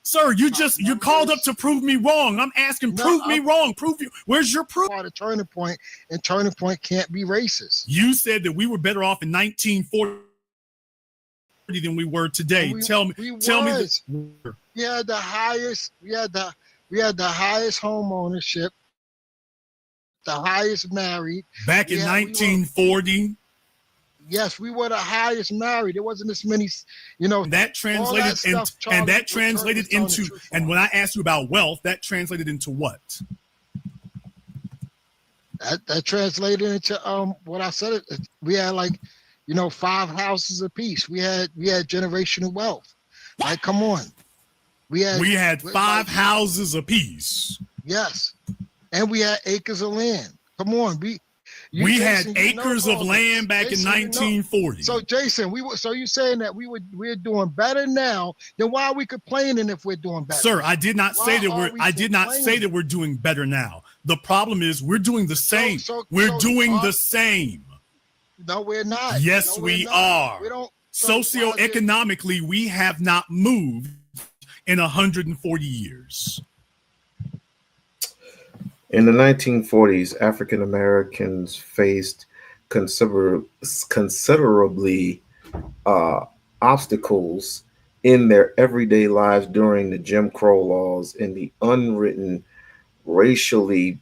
Sir, you called up to prove me wrong. I'm asking, prove me wrong. Prove you. Where's your proof? Part of Turning Point, and Turning Point can't be racist. You said that we were better off in 1940 than we were today. Tell me. We had the highest. We had the highest home ownership, the highest married. Back in 1940. Yes, we were the highest married. There wasn't as many, you know. That translated into, and when I asked you about wealth, that translated into what? That translated into what I said. We had 5 houses apiece. We had generational wealth. Like, come on. We had 5 houses apiece. Yes, and we had acres of land. Come on, we had acres of land back in 1940. So Jason, so you saying that we're doing better now? Then why are we complaining if we're doing better? Sir, I did not say that we're doing better now. The problem is we're doing the same. We're doing the same. No, we're not. Yes, we are. We don't. Socioeconomically, we have not moved in 140 years. In the 1940s, African Americans faced considerably obstacles in their everyday lives during the Jim Crow laws and the unwritten, racially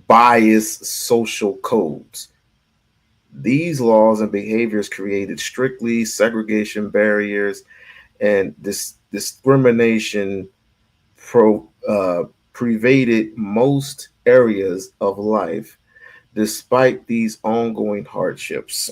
biased social codes. These laws and behaviors created strictly segregation barriers and discrimination pervaded most areas of life. Despite these ongoing hardships,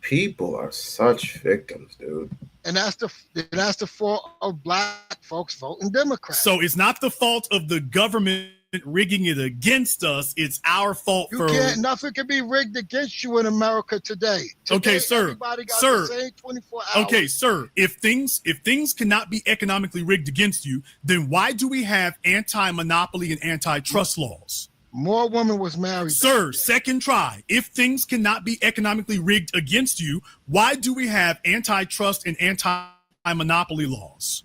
people are such victims, dude. And that's the fault of black folks voting Democrat. So it's not the fault of the government rigging it against us. It's our fault. Nothing can be rigged against you in America today. Okay, sir. The same 24 hours. Okay, sir. If things cannot be economically rigged against you, then why do we have anti-monopoly and antitrust laws? More women was married. Sir, second try. If things cannot be economically rigged against you, why do we have antitrust and anti-monopoly laws?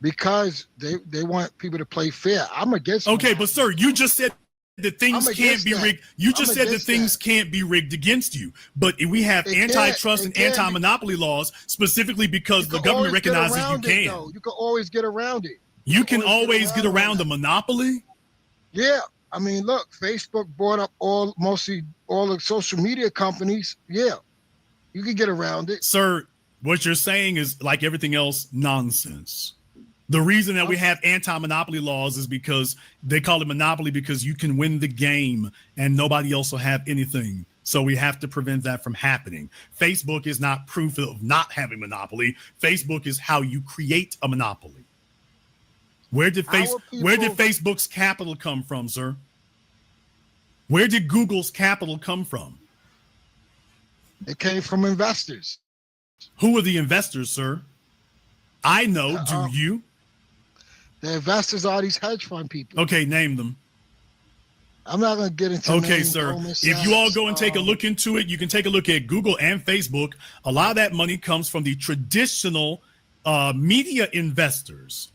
Because they want people to play fair. I'm against. Okay, but sir, you just said that things can't be rigged. You just said that things can't be rigged against you. But we have antitrust and anti-monopoly laws specifically because the government recognizes you can. You can always get around it. You can always get around the monopoly? Yeah. I mean, look, Facebook bought up mostly all the social media companies. Yeah. You can get around it. Sir, what you're saying is, like everything else, nonsense. The reason that we have anti-monopoly laws is because they call it monopoly because you can win the game and nobody else will have anything. So we have to prevent that from happening. Facebook is not proof of not having monopoly. Facebook is how you create a monopoly. Where did Facebook's capital come from, sir? Where did Google's capital come from? It came from investors. Who are the investors, sir? I know. Do you? The investors are these hedge fund people. Okay, name them. I'm not going to get into. Okay, sir. If you all go and take a look into it, you can take a look at Google and Facebook. A lot of that money comes from the traditional media investors.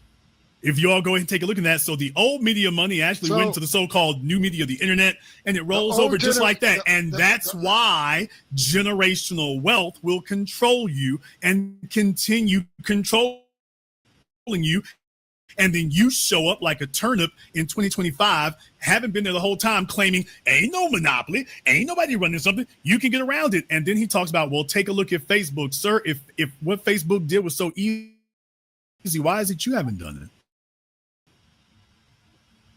If you all go ahead and take a look at that, so the old media money actually went to the so-called new media, the internet, and it rolls over just like that. And that's why generational wealth will control you and continue controlling you And then you show up like a turnip in 2025, haven't been there the whole time, claiming ain't no monopoly, ain't nobody running something. You can get around it. And then he talks about, well, take a look at Facebook, sir. If what Facebook did was so easy, why is it you haven't done it?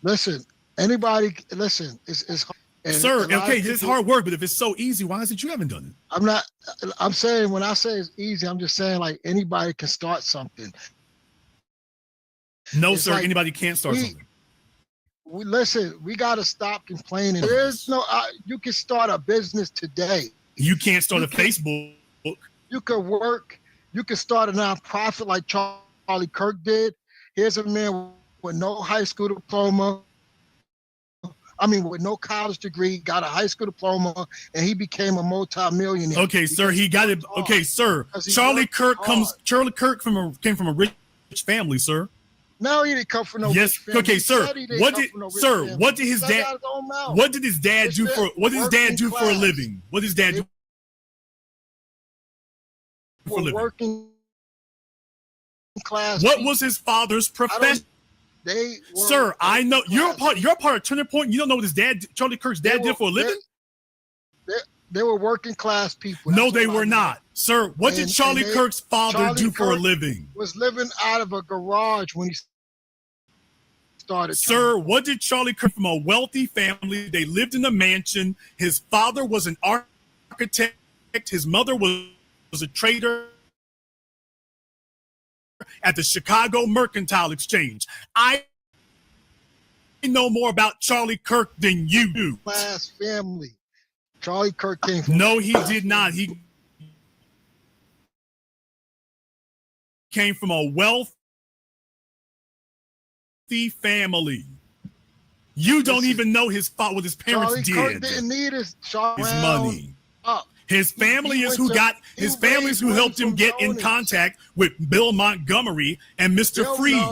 Listen, anybody, listen, it's sir, okay, it's hard work, but if it's so easy, why is it you haven't done it? I'm saying, when I say it's easy, I'm just saying like anybody can start something. No, It's sir, like anybody can't start something. Listen, we got to stop complaining. There's no, you can start a business today. You can't start a Facebook. You could work, you could start a nonprofit like Charlie Kirk did. Here's a man with no high school diploma. With no college degree, got a high school diploma, and he became a multi-millionaire. Okay, sir, he got it. Okay, sir, Charlie Kirk came from a rich family, sir. No, he didn't come from no rich family. Okay, sir. What did his dad do for a living? What did his dad do for a living? Working class. What was his father's profession? Sir, I know you're a part of Turning Point. You don't know what Charlie Kirk's dad did for a living? They were working class people. No, they were not. Sir, what did Charlie Kirk's father do for a living? Was living out of a garage when he started. Sir, what did Charlie Kirk, from a wealthy family? They lived in a mansion. His father was an architect. His mother was a trader at the Chicago Mercantile Exchange. I know more about Charlie Kirk than you do. Class family. Charlie Kirk came from. No, he did not. He came from a wealthy family. You don't even know what his parents did. Charlie Kirk didn't need his money. Up. His family is who helped him get in contact with Bill Montgomery and Mr. Freeze.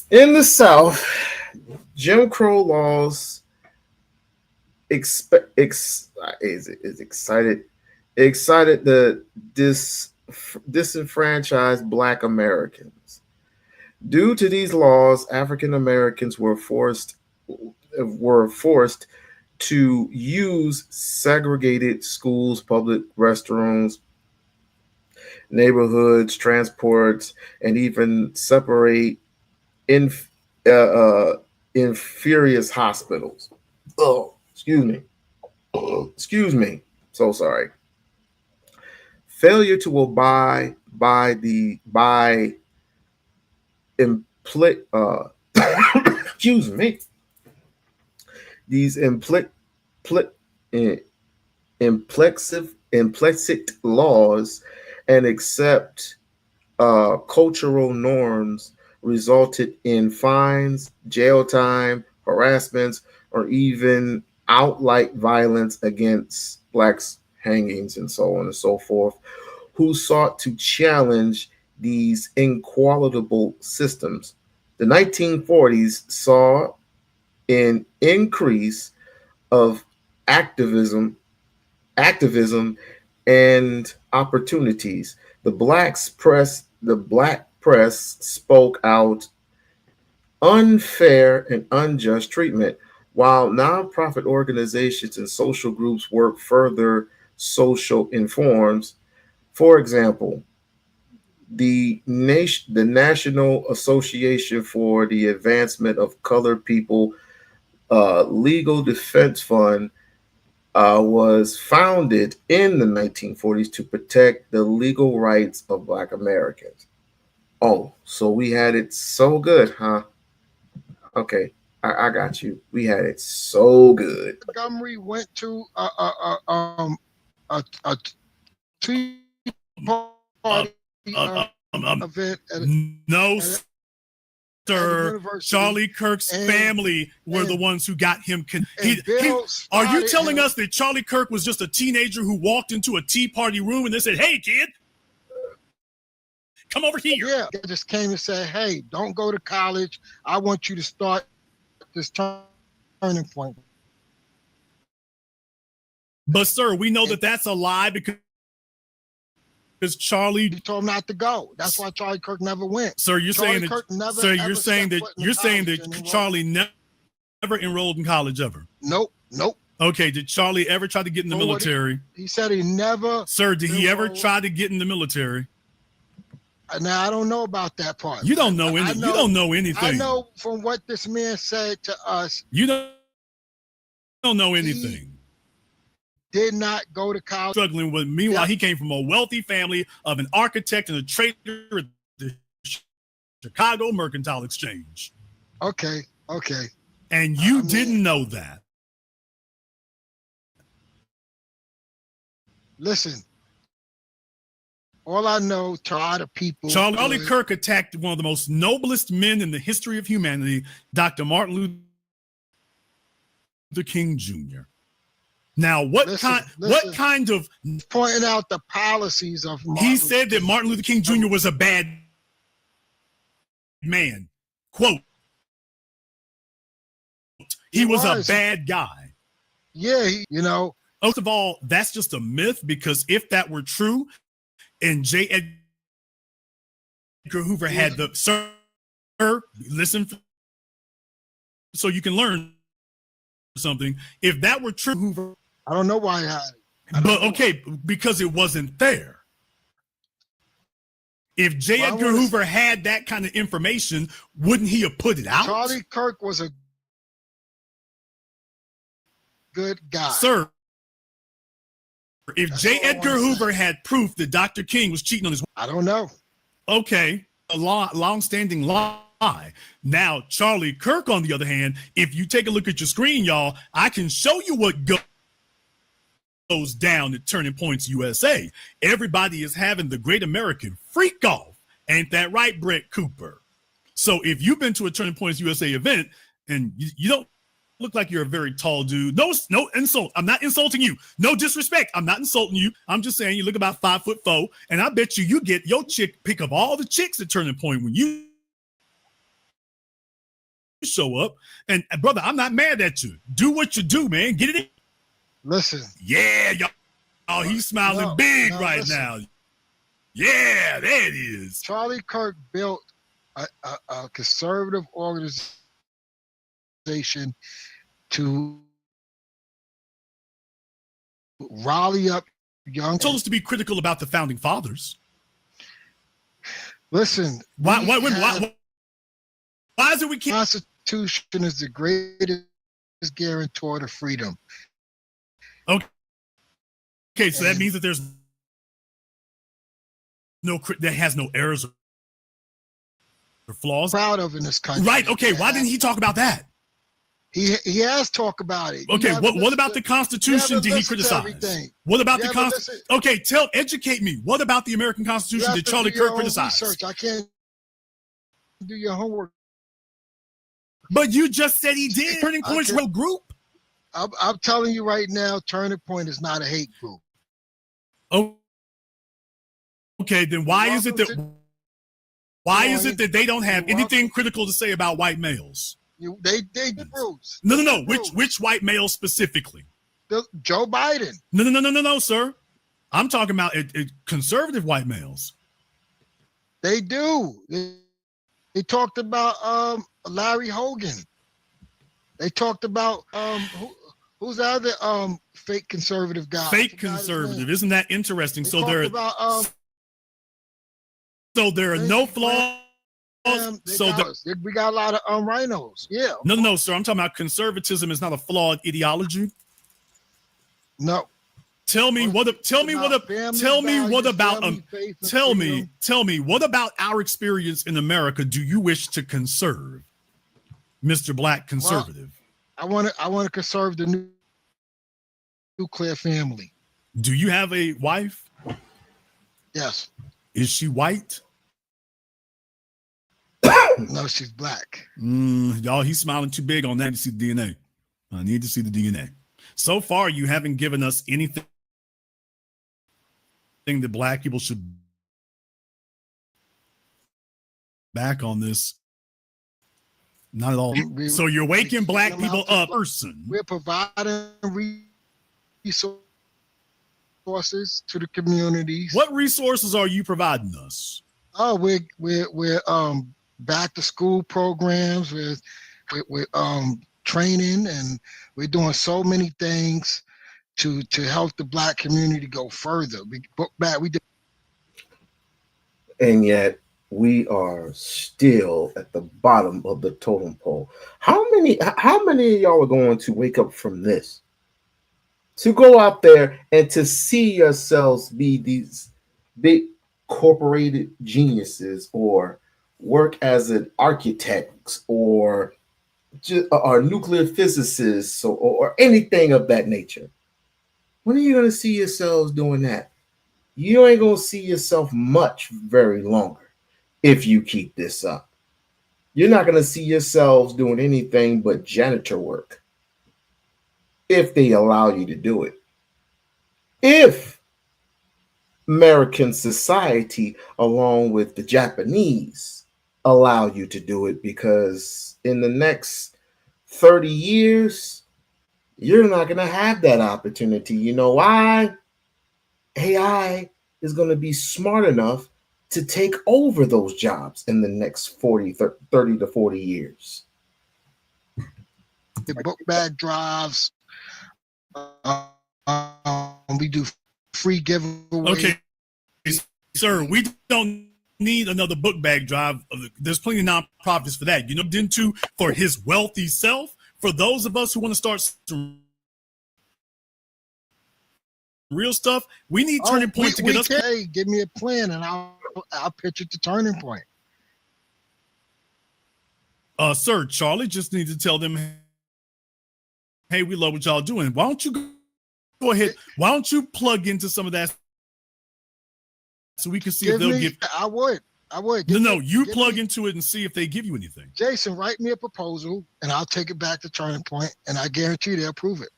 In the South, Jim Crow laws excited the disenfranchised Black Americans. Due to these laws, African Americans were forced to use segregated schools, public restrooms, neighborhoods, transports, and even separate inferior hospitals. Oh, excuse me. So sorry. Failure to abide by excuse me. These implicit laws and accept cultural norms resulted in fines, jail time, harassments, or even outright violence against Blacks, hangings, and so on and so forth, who sought to challenge these inequitable systems. The 1940s saw an increase of activism and opportunities. The Black press spoke out unfair and unjust treatment, while nonprofit organizations and social groups work further social informs. For example, the National Association for the Advancement of Colored People Legal Defense Fund was founded in the 1940s to protect the legal rights of Black Americans. Oh, so we had it so good, huh? Okay, I got you. We had it so good. Montgomery went to a Tea Party event. No, sir. Charlie Kirk's family were the ones who got him. Are you telling us that Charlie Kirk was just a teenager who walked into a Tea Party room and they said, "Hey, kid, come over here"? Yeah, they just came and said, "Hey, don't go to college. I want you to start this turning point." But sir, we know that that's a lie because Charlie. You told him not to go. That's why Charlie Kirk never went. Sir, you're Charlie saying that. Kirk never, Sir, ever you're saying stepped that. foot in You're the saying college that and Charlie never enrolled in college ever. Nope. Okay, did Charlie ever try to get in the military? He said he never. Sir, did he ever try to get in the military? Now I don't know about that part. You don't know anything. You don't know anything. I know from what this man said to us. You don't know anything. Did not go to college. Struggling with. Meanwhile, he came from a wealthy family of an architect and a trader at the Chicago Mercantile Exchange. Okay. And you didn't know that. Listen. All I know to a lot of people. Charlie Kirk attacked one of the most noblest men in the history of humanity, Dr. Martin Luther King Jr. Now, what kind of pointing out the policies of Martin he said that Martin Luther King Jr. was a bad man. Quote. He was a bad guy. Yeah, First of all, that's just a myth because if that were true, and J. Edgar Hoover had the sir, listen, so you can learn something. If that were true, Hoover, I don't know why he had it. But okay, because it wasn't there. If J. Edgar Hoover had that kind of information, wouldn't he have put it out? Charlie Kirk was a good guy. Sir, if J. Edgar Hoover had proof that Dr. King was cheating on his wife. I don't know. Okay, a long-standing lie. Now, Charlie Kirk, on the other hand, if you take a look at your screen, y'all, I can show you what goes down at Turning Points USA. Everybody is having the Great American Freak Off. Ain't that right, Brett Cooper? So if you've been to a Turning Points USA event and you don't look like you're a very tall dude. No insult. I'm not insulting you. No disrespect. I'm not insulting you. I'm just saying you look about 5'4", and I bet you get your chick pick up all the chicks at Turning Point when you show up. And brother, I'm not mad at you. Do what you do, man. Get it in. Listen. Yeah, y'all. Oh, he's smiling big right now. Yeah, there it is. Charlie Kirk built a conservative organization to rally up young. Told us to be critical about the founding fathers. Listen, why is it we can't? Constitution is the greatest guarantor of freedom. Okay, so that means that there's that has no errors or flaws. Proud of in this country, right? Okay, why didn't he talk about that? He has talked about it. Okay, what about the Constitution did he criticize? What about the Constitution? Okay, educate me. What about the American Constitution did Charlie Kirk criticize? Research. I can't do your homework. But you just said he did. Turning Point's real group. I'm telling you right now, Turning Point is not a hate group. Oh, okay. Then why is it that they don't have anything critical to say about white males? They Bruce. No. Which white male specifically? Joe Biden. No, sir. I'm talking about conservative white males. They do. They talked about Larry Hogan. They talked about who's the other fake conservative guy? Fake conservative. Isn't that interesting? So there are no flaws. We got a lot of rhinos. Yeah. No, sir. I'm talking about conservatism is not a flawed ideology. No. Tell me what about our experience in America do you wish to conserve, Mr. Black Conservative? Well, I want to conserve the nuclear family. Do you have a wife? Yes. Is she white? No, she's black. Y'all, he's smiling too big on that to see the DNA. I need to see the DNA. So far, you haven't given us anything that black people should back on this. Not at all. So you're waking black people up. We're providing resources resources to the communities. What resources are you providing us? Oh, we're back to school programs with training, and we're doing so many things to help the Black community go further. We did. And yet we are still at the bottom of the totem pole. How many of y'all are going to wake up from this? To go out there and to see yourselves be these big corporated geniuses, or work as an architect, or nuclear physicists, or anything of that nature. When are you going to see yourselves doing that? You ain't going to see yourself much very longer if you keep this up. You're not going to see yourselves doing anything but janitor work if they allow you to do it. If American society, along with the Japanese, allow you to do it, because in the next 30 years, you're not going to have that opportunity. You know why? AI is going to be smart enough to take over those jobs in the next 30 to 40 years. The book bag drives. We do free giveaways. Okay, sir, we don't need another book bag drive. There's plenty of nonprofits for that. You know, into for his wealthy self. For those of us who want to start some real stuff, we need Turning Point to get us. Hey, give me a plan, and I'll pitch it to Turning Point. Sir, Charlie just needs to tell them, hey, we love what y'all doing. Why don't you go ahead? Why don't you plug into some of that so we can see if they'll give? I would. You plug into it and see if they give you anything. Jason, write me a proposal, and I'll take it back to Turning Point, and I guarantee they'll approve it.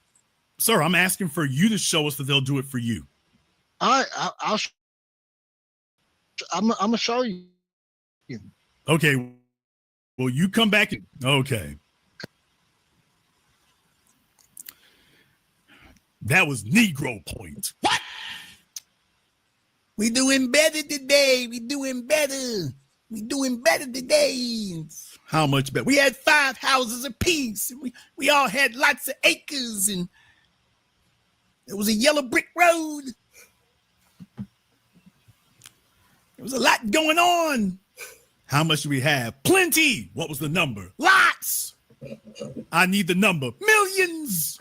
Sir, I'm asking for you to show us that they'll do it for you. I'm gonna show you. Okay. Well, you come back. Okay. That was Negro Point. What? We doing better today. We doing better. We doing better today. How much better? We had 5 houses apiece. And we all had lots of acres, and it was a yellow brick road. There was a lot going on. How much do we have? Plenty. What was the number? Lots. I need the number. Millions.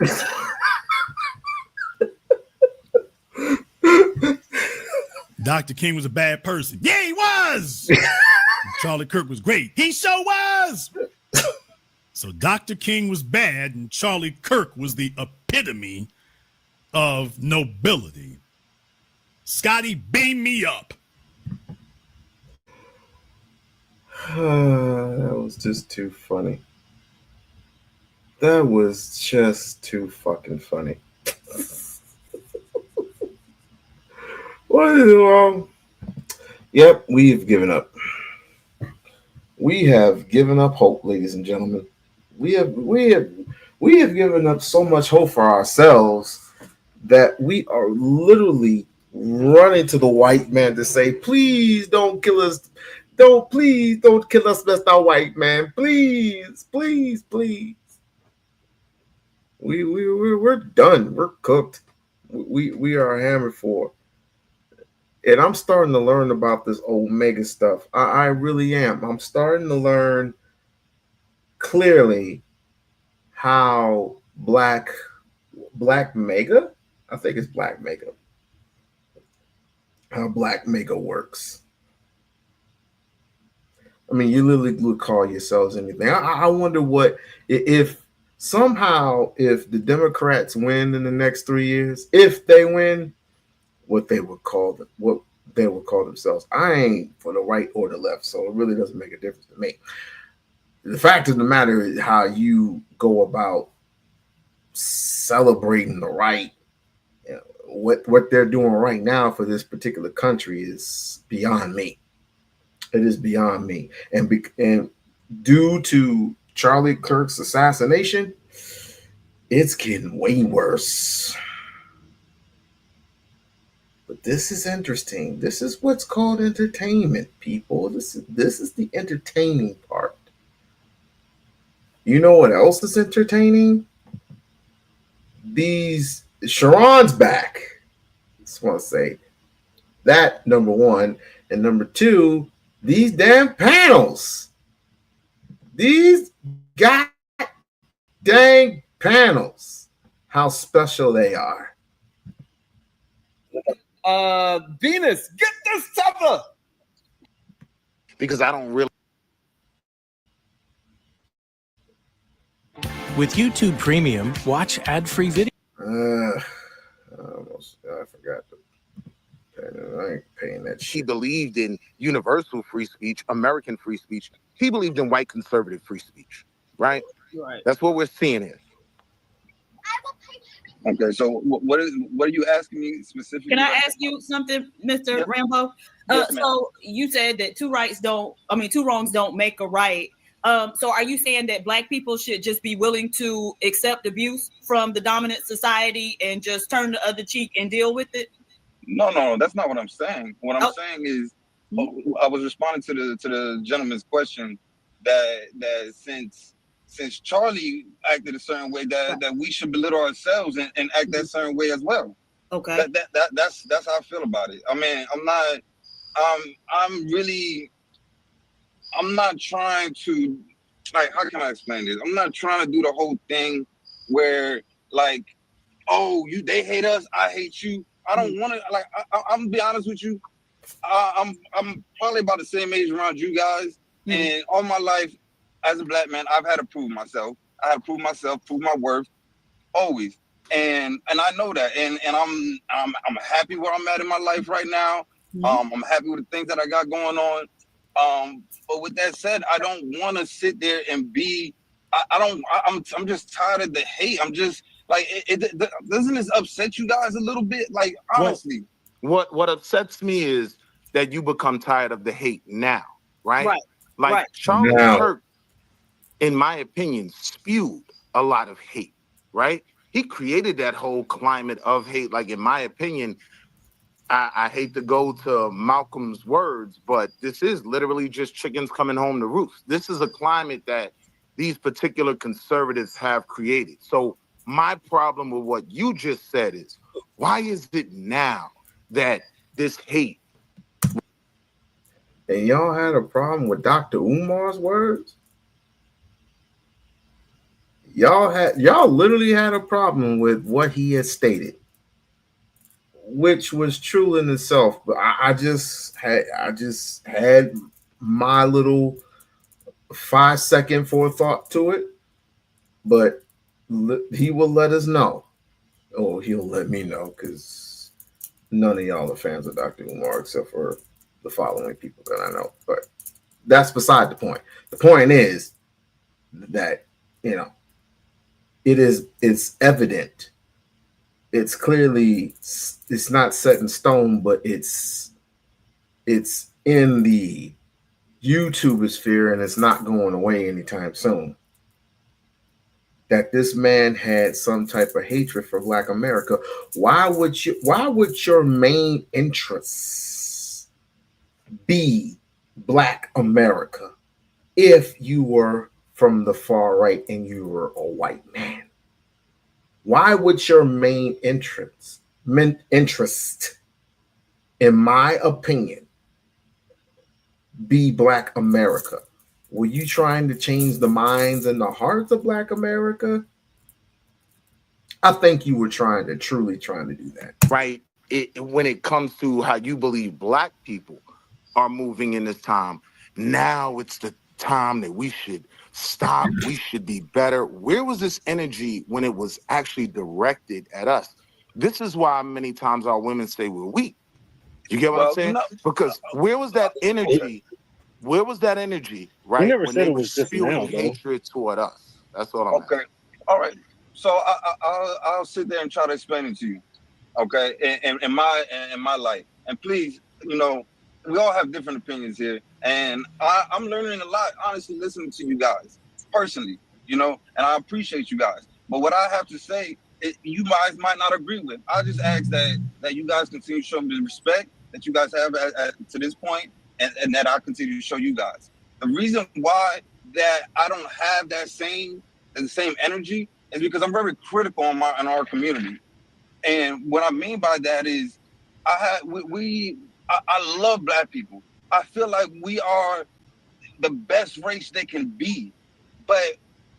Dr. King was a bad person. Yeah, he was. Charlie Kirk was great. He sure was. So Dr. King was bad, and Charlie Kirk was the epitome of nobility. Scotty, beam me up. That was just too funny. That was just too fucking funny. What is wrong? Yep, we've given up. We have given up hope, ladies and gentlemen. We have given up so much hope for ourselves that we are literally running to the white man to say, please don't kill us. Please don't kill us, Mr. White Man. Please, please, please. We're done. We're cooked. We are hammered for. And I'm starting to learn about this Omega stuff. I really am. I'm starting to learn clearly how Black Mega, I think it's Black Mega, how Black Mega works. I mean, you literally would call yourselves anything. I wonder what if somehow if the Democrats win in the next 3 years, if they win, what they would call themselves. I ain't for the right or the left, so it really doesn't make a difference to me. The fact of the matter is how you go about celebrating the right. You know, what they're doing right now for this particular country is beyond me. It is beyond me. And due to Charlie Kirk's this is interesting. This is what's called entertainment, people. This is the entertaining part. You know what else is entertaining? Sharon's back. Just want to say that, number one. And number two, these damn panels. These god dang panels. How special they are. Venus, get this cover. Because I don't really. With YouTube Premium, watch ad-free video. I forgot to pay that. I ain't paying that shit. He believed in universal free speech, American free speech. He believed in white conservative free speech, right? Right. That's what we're seeing here. Okay, so what are you asking me specifically? Can I ask you something, Mr. Rambo? Yes, so you said that two wrongs don't make a right. So are you saying that Black people should just be willing to accept abuse from the dominant society and just turn the other cheek and deal with it? No, that's not what I'm saying. What I'm saying is, I was responding to the gentleman's question that since Charlie acted a certain way, that we should belittle ourselves and act that certain way as well. Okay. That's how I feel about it. I mean, I'm not trying to, like, how can I explain this? I'm not trying to do the whole thing where, like, oh, they hate us, I hate you. I don't want to, like, I'm gonna be honest with you. I'm probably about the same age around you guys. And all my life, as a Black man, I've had to prove myself. I have to prove myself, prove my worth, always. And I know that. And I'm happy where I'm at in my life right now. I'm happy with the things that I got going on. But with that said, I don't want to sit there and be. I'm just tired of the hate. I'm just like, doesn't this upset you guys a little bit? Like, honestly, what upsets me is that you become tired of the hate now, right? Right. Like right. Charlie Kirk, in my opinion, spewed a lot of hate, right? He created that whole climate of hate. Like, in my opinion, I hate to go to Malcolm's words, but this is literally just chickens coming home to roost. This is a climate that these particular conservatives have created. So my problem with what you just said is, why is it now that this hate? And y'all had a problem with Dr. Umar's words? Y'all literally had a problem with what he had stated, which was true in itself. But I just had my little 5-second forethought to it. But he will let us know. Oh, he'll let me know, because none of y'all are fans of Dr. Umar except for the following people that I know. But that's beside the point. The point is that, it's evident. It's clearly, it's not set in stone, but it's in the YouTube sphere, and it's not going away anytime soon. That this man had some type of hatred for Black America. Why would your main interests be Black America if you were from the far right and you were a white man? Why would your main interest, in my opinion, be Black America? Were you trying to change the minds and the hearts of Black America? I think you were truly trying to do that. Right. When it comes to how you believe Black people are moving in this time, now it's the time that we should stop. We should be better. Where was this energy when it was actually directed at us? This is why many times our women say we're weak. You get what I'm saying? Because where was that energy? Where was that energy, right? You never when said they it were was just spewing now, though. hatred toward us. That's what I'm okay. All right. So I'll sit there and try to explain it to you. Okay. In my life. And please, we all have different opinions here. And I'm learning a lot, honestly, listening to you guys personally, and I appreciate you guys. But what I have to say you guys might not agree with. I just ask that you guys continue to show me the respect that you guys have to this point, and that I continue to show you guys. The reason why that I don't have the same energy is because I'm very critical in our community. And what I mean by that is I love Black people. I feel like we are the best race they can be. But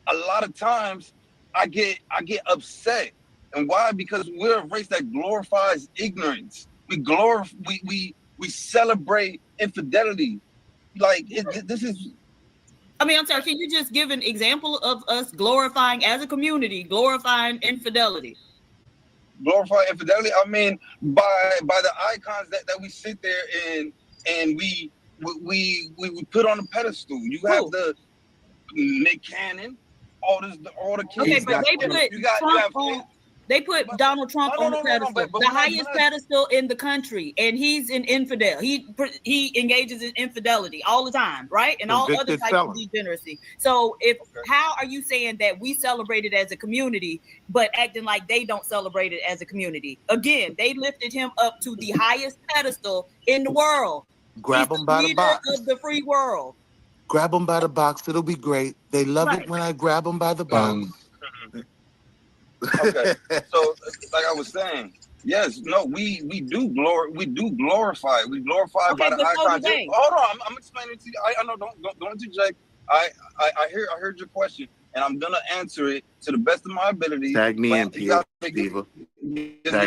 a lot of times I get upset. And why? Because we're a race that glorifies ignorance. We celebrate infidelity. Like this is. I mean, I'm sorry. Can you just give an example of us glorifying as a community, glorifying infidelity? Glorify infidelity. I mean, by the icons that we sit there and we put on a pedestal. You have the Nick Cannon, all the kids. Okay, but they put Donald Trump on the pedestal, the highest pedestal in the country, and he's an infidel. He engages in infidelity all the time, right? And all other types of degeneracy. So how are you saying that we celebrate it as a community, but acting like they don't celebrate it as a community? Again, they lifted him up to the highest pedestal in the world. Grab him by the box. Of the free world. Grab them by the box. It'll be great. They love it when I grab them by the box. Okay, so like I was saying, yes, no, we do glorify. We glorify by the icons. Hold on, I'm explaining to you. I know, don't interject. I heard your question, and I'm gonna answer it to the best of my ability. Tag me in, Diva. Tag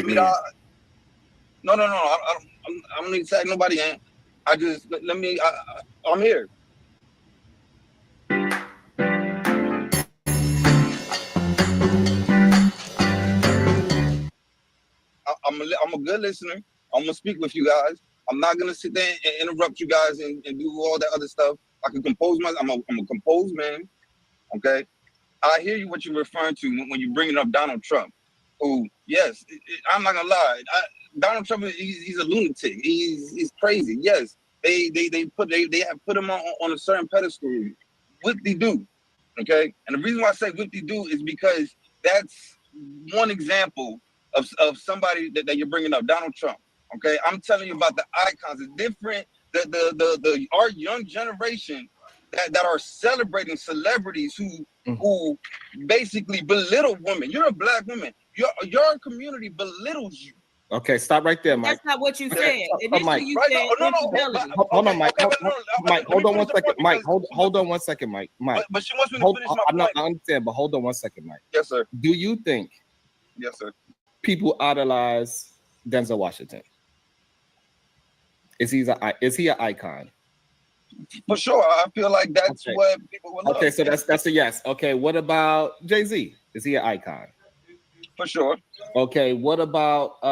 me in. No, I don't need to tag nobody in. I just let me. I'm here. I'm a good listener. I'm gonna speak with you guys. I'm not gonna sit there and interrupt you guys and do all that other stuff. I can compose I'm a composed man. Okay. I hear you what you're referring to when you're bringing up Donald Trump. Who, yes, I'm not gonna lie. Donald Trump, he's a lunatic. He's crazy. Yes, they have put him on a certain pedestal. Whoop-de-doo. Okay. And the reason why I say whoop-de-doo is because that's one example of somebody that you're bringing up, Donald Trump. Okay, I'm telling you about the icons. It's different. Our young generation that are celebrating celebrities who basically belittle women. You're a Black woman. Your community belittles you. Okay, stop right there, Mike. That's not what you said. Mike. You said Hold on, Mike. Mike, hold on one second. Mike, hold on one second, Mike. Mike. But she wants me to finish my point. I understand, but hold on one second, Mike. Yes, sir. Do you think? Yes, sir. People idolize Denzel Washington? Is he an icon? For sure, I feel like that's what people would love. Okay, so that's a yes. Okay, what about Jay-Z? Is he an icon? For sure. Okay, what about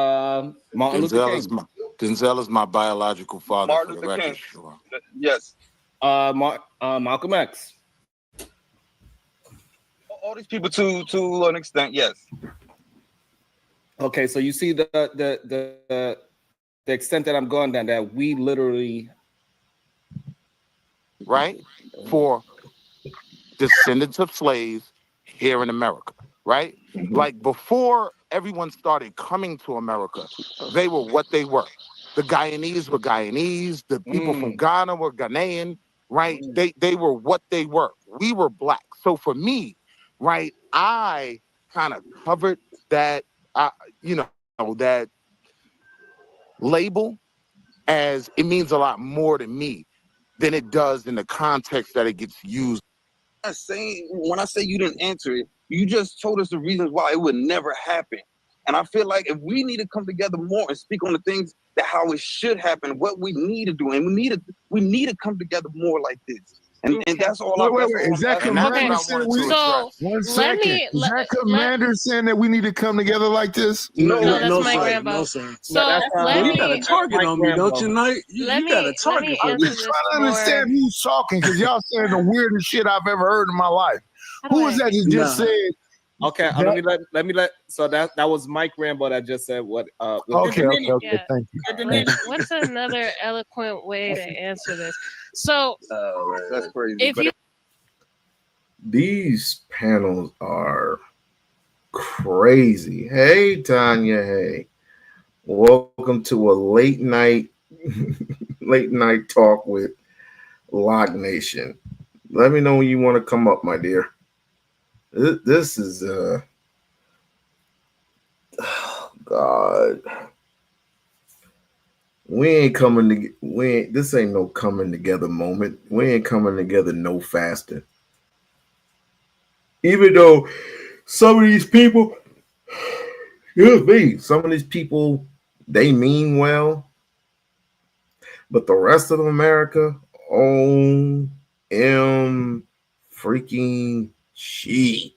Martin Luther King? Denzel is my biological father. Martin Luther King. Sure. Yes. Malcolm X. All these people to an extent, yes. Okay, so you see the extent that I'm going down, that we literally, right, for descendants of slaves here in America, right? Like before everyone started coming to America, they were what they were. The Guyanese were Guyanese. The people from Ghana were Ghanaian, right? They were what they were. We were Black. So for me, right, I kind of covered that, that label, as it means a lot more to me than it does in the context that it gets used. When I say you didn't answer it, you just told us the reasons why it would never happen. And I feel like if we need to come together more and speak on the things that how it should happen, what we need to do, and we need to come together more like this. And that's all. Wait. Is that Commander saying saying that we need to come together like this? No, that's my grandpa. No, sir. So you got a target on me, don't you, Knight? You got a target. I'm just trying to understand who's talking, because y'all saying the weirdest shit I've ever heard in my life. Who was that that just said? Okay, let me let. So that was Mike Rambo that just said what. Okay. Thank you. What's another eloquent way to answer this? So that's crazy. These panels are crazy. Hey, Tanya. Hey, welcome to a late night talk with Loc Nation. Let me know when you want to come up, my dear. This is oh God. This ain't no coming together moment. We ain't coming together no faster. Even though some of these people, some of these people, they mean well, but the rest of America, OM freaking G.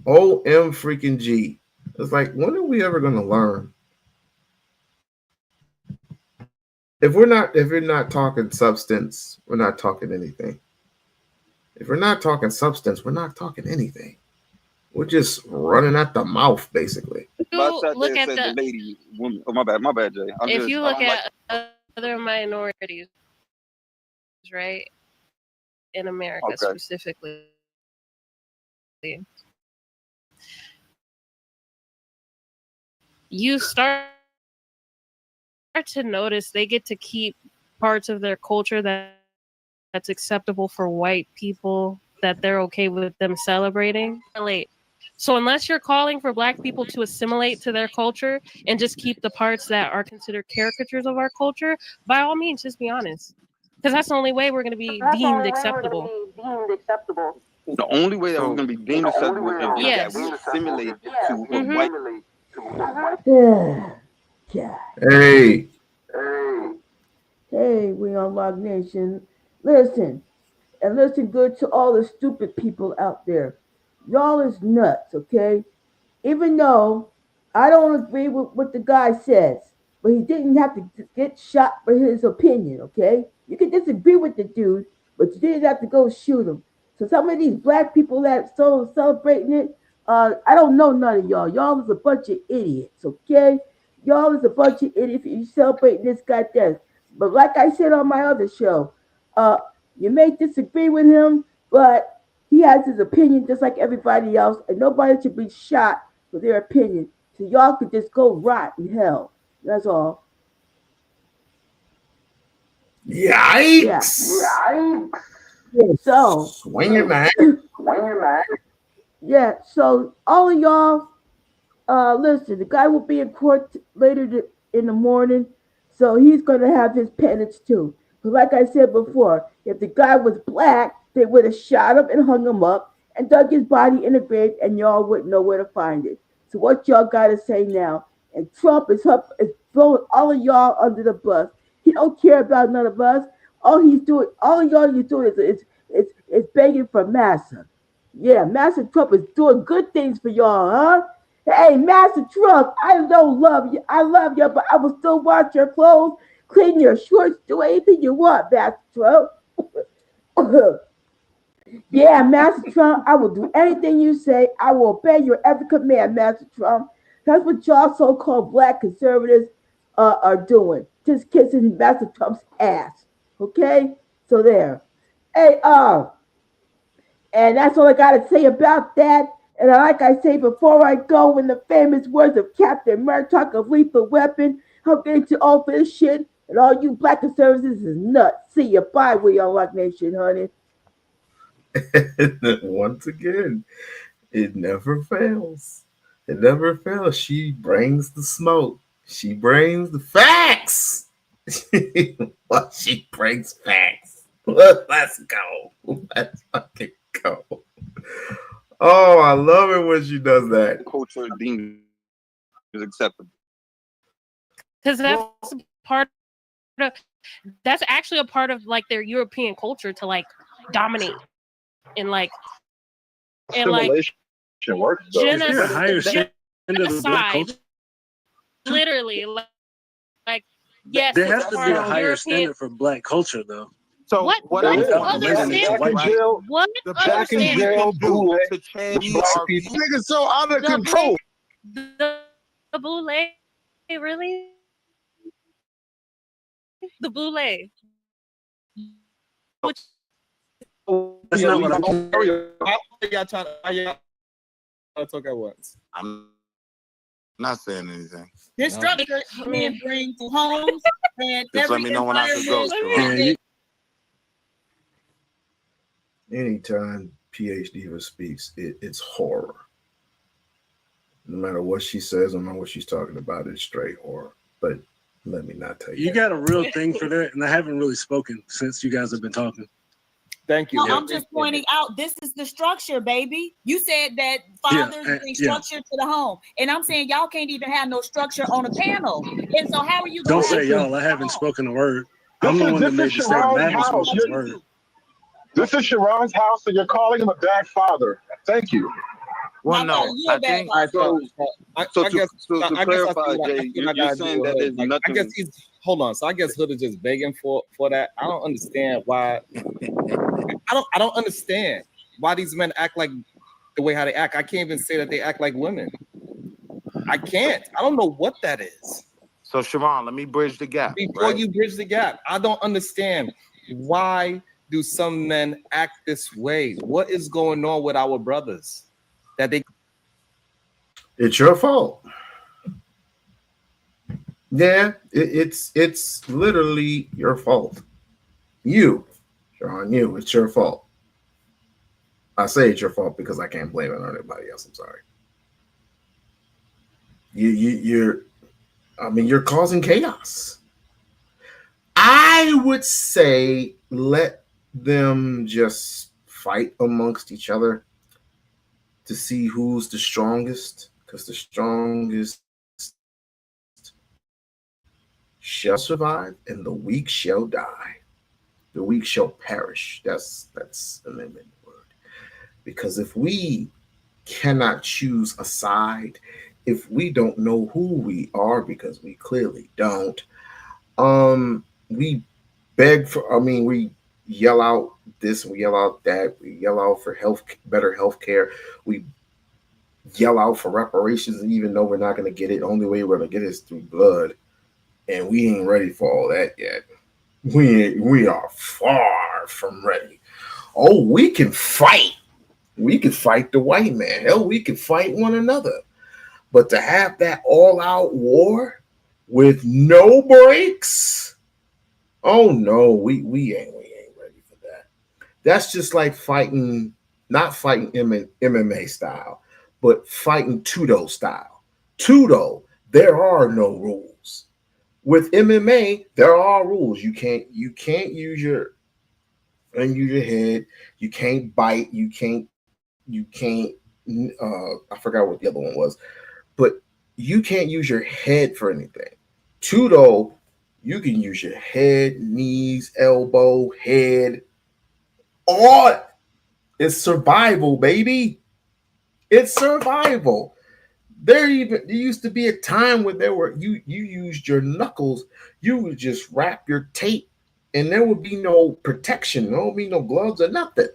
OM freaking G. It's like, when are we ever gonna learn? If we're not talking substance, we're not talking anything. If we're not talking substance, we're not talking anything. We're just running at the mouth, basically. Look at the lady woman. Oh, my bad, Jay. If you look at other minorities, right, in America specifically, you start to notice they get to keep parts of their culture that's acceptable for white people, that they're okay with them celebrating. So unless you're calling for Black people to assimilate to their culture and just keep the parts that are considered caricatures of our culture, by all means, just be honest. Because that's the only way we're going to be deemed acceptable. The only way that we're going to be deemed acceptable is that we assimilate to what white. Hey. Hey, We-On-Loc Nation. Listen, and listen good to all the stupid people out there. Y'all is nuts, okay? Even though I don't agree with what the guy says, but he didn't have to get shot for his opinion, okay? You can disagree with the dude, but you didn't have to go shoot him. So some of these black people that celebrating it, I don't know none of y'all. Y'all is a bunch of idiots, okay? Y'all is a bunch of idiots if you celebrating this guy death. But like I said on my other show, you may disagree with him, but he has his opinion just like everybody else, and nobody should be shot for their opinion. So y'all could just go rot in hell. That's all. Yikes! Yeah. So swing your man. Yeah. So all of y'all, listen. The guy will be in court later in the morning, so he's gonna have his penance too. But like I said before, if the guy was black, they would have shot him and hung him up and dug his body in the grave, and y'all wouldn't know where to find it. So what y'all gotta say now? And Trump is throwing all of y'all under the bus. He don't care about none of us. All he's doing, all of y'all is doing is begging for massa. Yeah, Master Trump is doing good things for y'all, huh? Hey, Master Trump, I don't love you. I love you, but I will still wash your clothes, clean your shorts, do anything you want, Master Trump. Yeah, Master Trump, I will do anything you say. I will obey your every command, Master Trump. That's what y'all so-called black conservatives are doing. Just kissing Master Trump's ass. Okay? So there. Hey, and that's all I got to say about that. And like I say before I go, in the famous words of Captain Murdoch of Lethal Weapon, I'm getting to all this shit, and all you black conservatives is nuts. See ya. Bye, We-On-Loc Nation, honey. Once again, it never fails. It never fails. She brings the smoke. She brings the facts. Well, she brings facts. Let's go. Let's fucking go. Oh, I love it when she does that. Culture deemed is acceptable. Because that's actually a part of like their European culture to like dominate and like works, though. Is there a higher standard of black culture? Literally, like yes, There has to be a higher standard for black culture, though. So what other standard? What other standard? Nigga so out of control. The boule, really? The boule. That's not what I'm talk at once. I'm not saying anything. This structure men bring to homes and Just let me know when I can go. Anytime PhD speaks, it's horror. No matter what she says, no matter what she's talking about, it's straight horror. But let me not tell you. You got a real thing for that, and I haven't really spoken since you guys have been talking. Thank you. No, I'm just pointing out this is the structure, baby. You said that fathers bring structure to the home, and I'm saying y'all can't even have no structure on a panel. And so how are you? Don't say y'all. I haven't spoken a word. I'm the one that made the statement. I haven't spoken a word. This is Sharon's house, and you're calling him a bad father. Thank you. Well, no, I think so. I guess To clarify, Jay, you're saying that there's nothing. I guess he's hold on. So I guess Hood is just begging for that. I don't understand why. I don't understand why these men act like the way how they act. I can't even say that they act like women. I can't. I don't know what that is. So Sharon, let me bridge the gap. Before you bridge the gap, I don't understand why do some men act this way? What is going on with our brothers? That they It's your fault. Yeah, it's literally your fault. You, Sean, it's your fault. I say it's your fault because I can't blame it on anybody else. I'm sorry. You're causing chaos. I would say let them just fight amongst each other to see who's the strongest, because the strongest shall survive and the weak shall die. The weak shall perish. That's an amendment word. Because if we cannot choose a side, if we don't know who we are, because we clearly don't, we beg for, we yell out this, we yell out that, we yell out for better health care, we yell out for reparations, and even though we're not going to get it, the only way we're going to get it is through blood, and we ain't ready for all that yet. We are far from ready. Oh, we can fight. We can fight the white man. Hell, we can fight one another. But to have that all-out war with no breaks, oh no, we ain't ready for that. That's just like not fighting MMA style, but fighting Tudo style. Tudo, there are no rules. With MMA, there are rules. You can't use your head. You can't bite. You can't. I forgot what the other one was, but you can't use your head for anything. Tudo, you can use your head, knees, elbow, head. All it's survival, baby. It's survival. There used to be a time when you used your knuckles, you would just wrap your tape and there would be no protection, there would be no gloves or nothing.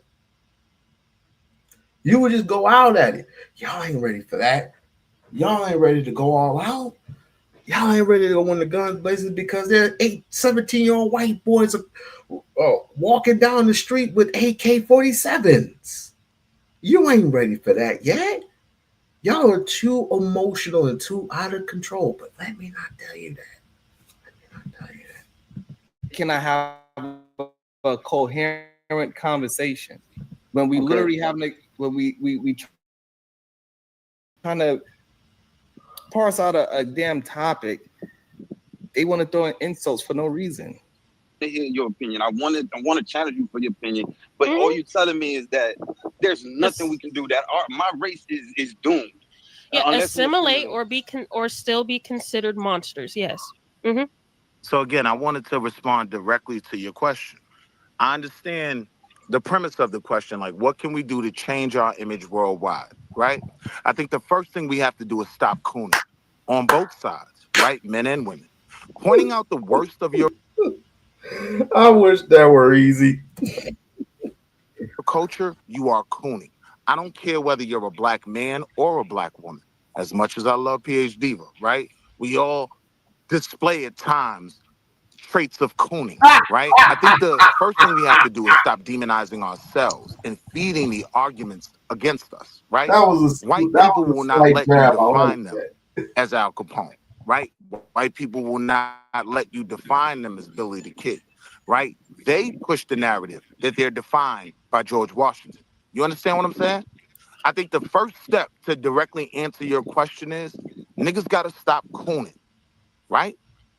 You would just go out at it. Y'all ain't ready for that. Y'all ain't ready to go all out. Y'all ain't ready to go when the guns blazing because there are 17-year-old white boys walking down the street with AK-47s. You ain't ready for that yet. Y'all are too emotional and too out of control. But let me not tell you that. Can I have a coherent conversation when we literally have when we trying to parse out a damn topic? They want to throw in insults for no reason. To hear your opinion. I want to challenge you for your opinion, but all you're telling me is that there's nothing we can do. That my race is doomed. Yeah, assimilate or still be considered monsters. Yes. Mm-hmm. So again, I wanted to respond directly to your question. I understand the premise of the question, like what can we do to change our image worldwide, right? I think the first thing we have to do is stop cooning on both sides, right? Men and women. Pointing out the worst of your I wish that were easy. culture, you are cooning. I don't care whether you're a black man or a black woman. As much as I love PhD, right? We all display at times traits of cooning, right? I think the first thing we have to do is stop demonizing ourselves and feeding the arguments against us, right? White people will not let you define them as Al Capone, right? White people will not let you define them as Billy the Kid, right? They push the narrative that they're defined by George Washington. You understand what I'm saying? I think the first step to directly answer your question is niggas got to stop cooning, right?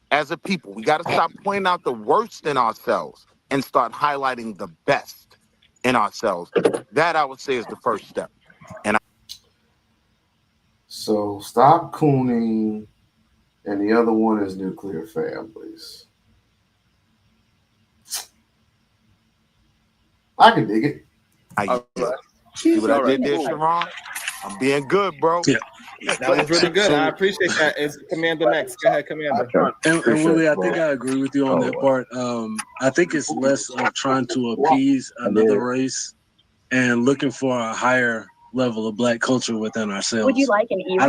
As a people, we got to stop pointing out the worst in ourselves and start highlighting the best in ourselves. That I would say is the first step. So stop cooning, and the other one is nuclear families. I can dig it. See what I did there, Sharon? I'm being good, bro. Yeah. That was really good. I appreciate that. Is Commander next? Go ahead, Commander. And Willie, I think I agree with you on that part. I think it's less of trying to appease another race and looking for a higher level of Black culture within ourselves. Would you like an e-receipt? I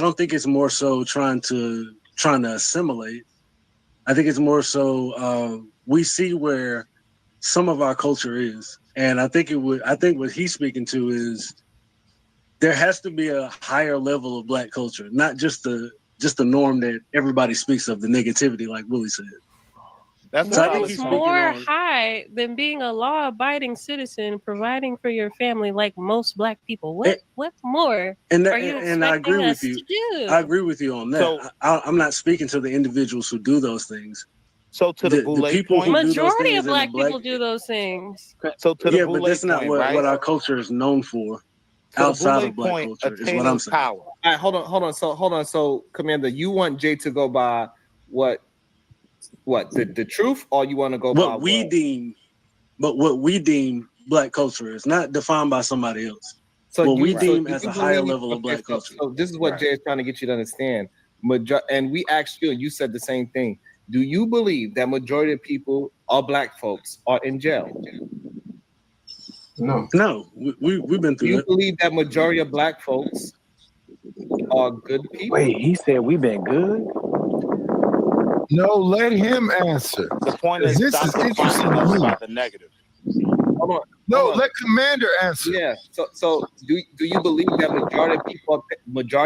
don't think it's more so trying to assimilate. I think it's more so we see where some of our culture is, and I think what he's speaking to is there has to be a higher level of Black culture, not just the norm that everybody speaks of, the negativity, like Willie said. That's what is more high than being a law-abiding citizen, providing for your family like most Black people. What more are you expecting us to do? I agree with you on that. So, I'm not speaking to the individuals who do those things. So to the people who do those majority things of Black people do those things. So to the but that's not what our culture is known for. Outside of Black culture is what I'm saying. Power. All right, hold on. So, Commander, you want Jay to go by what the truth, or you want to go by what we deem Black culture is, not defined by somebody else. So we deem as a higher level of Black culture. So this is what Jay is trying to get you to understand. And we asked you, and you said the same thing. Do you believe that majority of people are Black folks are in jail? No, we've been through. Do you believe that majority of Black folks are good people? Wait, he said we've been good? No, let him answer. The point is, this is interesting to me. The negative. Hold No, on. let Commander answer. Yeah. So do you believe that majority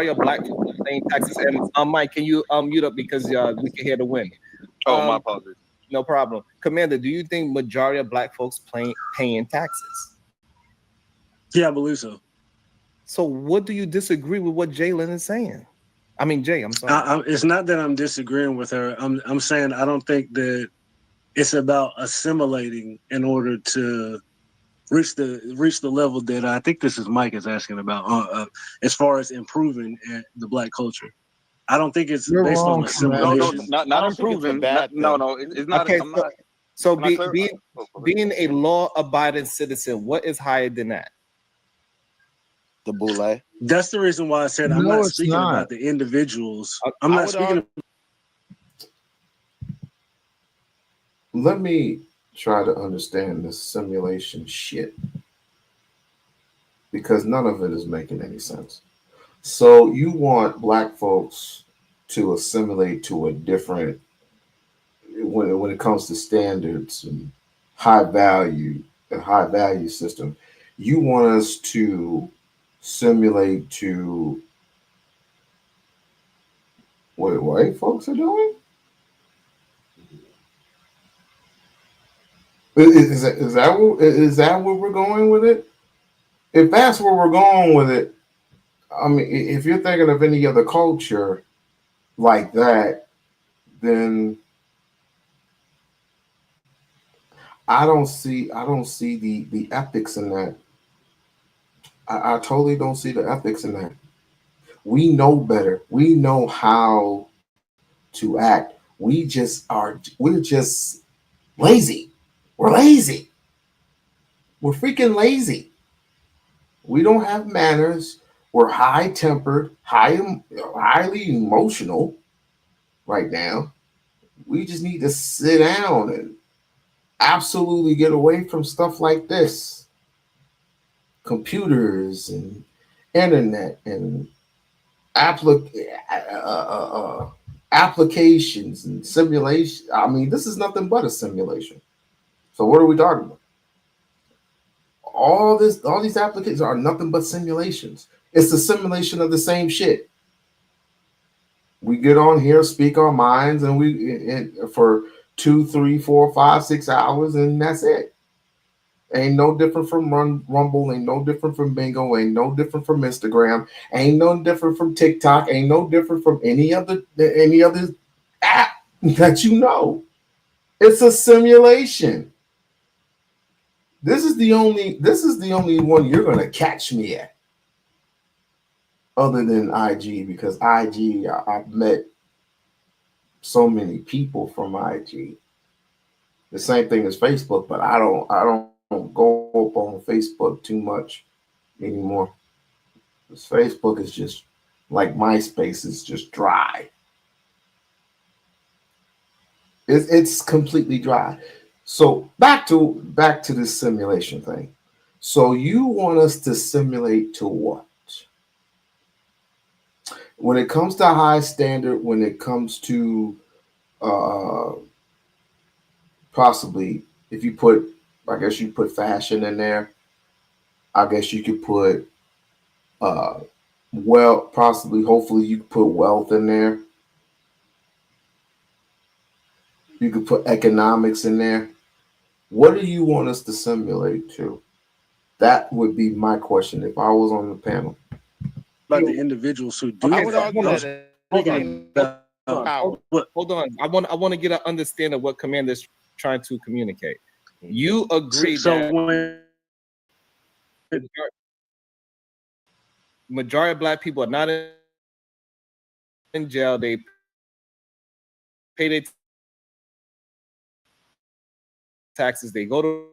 of Black people are paying taxes? And Mike, can you mute up because we can hear the wind? Oh, my apologies. No problem. Commander, do you think majority of Black folks paying taxes? Yeah, I believe so. So what do you disagree with what Jalen is saying? I mean, Jay, I'm sorry. It's not that I'm disagreeing with her. I'm saying I don't think that it's about assimilating in order to reach the level that I think this is Mike is asking about as far as improving the Black culture. I don't think it's based on assimilation. No, not improving. No, it's not. Okay, so being a law-abiding citizen, what is higher than that? The boule. That's the reason why I said I'm not speaking about the individuals. I'm not speaking. Let me try to understand this simulation shit, because none of it is making any sense. So you want Black folks to assimilate to a different, when it comes to standards and high value system, you want us to simulate to what white folks are doing? Is that where we're going with it? If that's where we're going with it, I mean, if you're thinking of any other culture like that, then I don't see the ethics in that. I totally don't see the ethics in that. We know better. We know how to act. We're just lazy. We're lazy. We're freaking lazy. We don't have manners. We're high-tempered, highly emotional right now. We just need to sit down and absolutely get away from stuff like this. Computers applications and simulation. I mean, this is nothing but a simulation. So what are we talking about? All these applications are nothing but simulations. It's a simulation of the same shit. We get on here, speak our minds, and for 2, 3, 4, 5, 6 hours, and that's it. Ain't no different from Rumble, ain't no different from Bingo, ain't no different from Instagram, ain't no different from TikTok, ain't no different from any other app that you know. It's a simulation. This is the only one you're gonna catch me at, other than IG, because IG, I've met so many people from IG. The same thing as Facebook, but I don't go up on Facebook too much anymore. Because Facebook is just like MySpace, is just dry. It's completely dry. So back to this simulation thing. So you want us to simulate to what? When it comes to high standard, when it comes to possibly, if you put, I guess you put fashion in there. I guess you could put possibly, hopefully you could put wealth in there. You could put economics in there. What do you want us to simulate to? That would be my question if I was on the panel. About the individuals who do I would argue that. that. Hold on. I want to get an understanding of what Commander's trying to communicate. You agree that majority of Black people are not in jail. They pay their taxes. They go to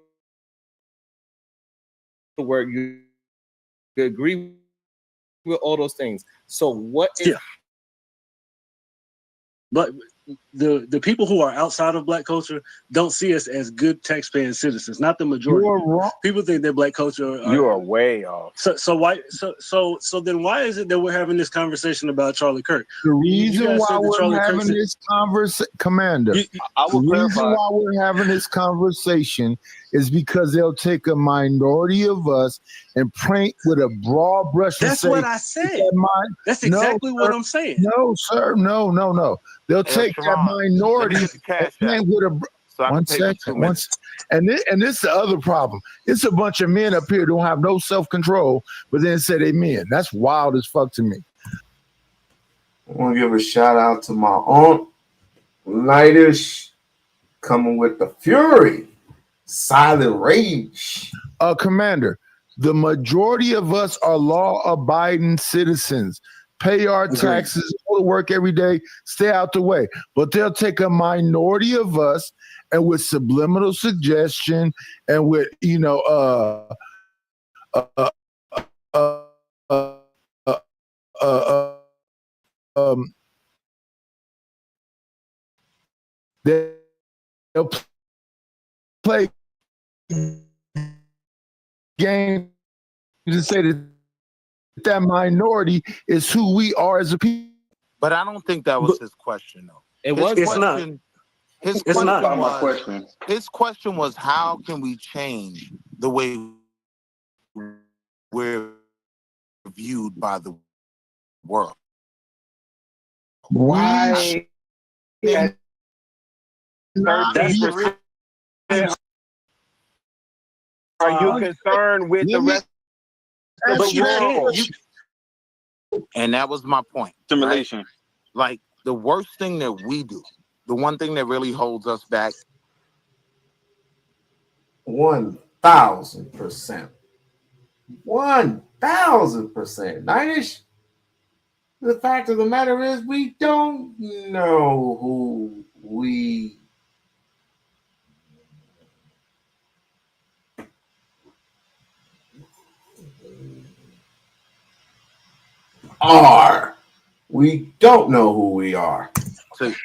work. You agree with all those things. So what is? Yeah. But the people who are outside of Black culture don't see us as good tax-paying citizens. Not the majority. You're wrong. People think that Black culture. You are way off. So why? So then why is it that we're having this conversation about Charlie Kirk? The reason why we're having this conversation, Commander, the reason why we're having this conversation is because they'll take a minority of us and paint with a broad brush. That's what I said. That's exactly what I'm saying. No, sir. No. They'll take that minority and paint with a. One second. And this is the other problem. It's a bunch of men up here who don't have no self-control, but then say they men. That's wild as fuck to me. I want to give a shout out to my aunt, Lightish, coming with the fury, silent rage. Commander, the majority of us are law-abiding citizens. Pay our taxes, go to work every day, stay out the way. But they'll take a minority of us, and with subliminal suggestion, and with they'll play games and say that minority is who we are as a people. But I don't think that was his question, though. His question was, how can we change the way we're viewed by the world? Why? Are you concerned with the rest of the world? And that was my point. Simulation. Right? Like, the worst thing that we do, the one thing that really holds us back. 1,000%. 1,000%. Nightish. The fact of the matter is, we don't know who we are. We don't know who we are.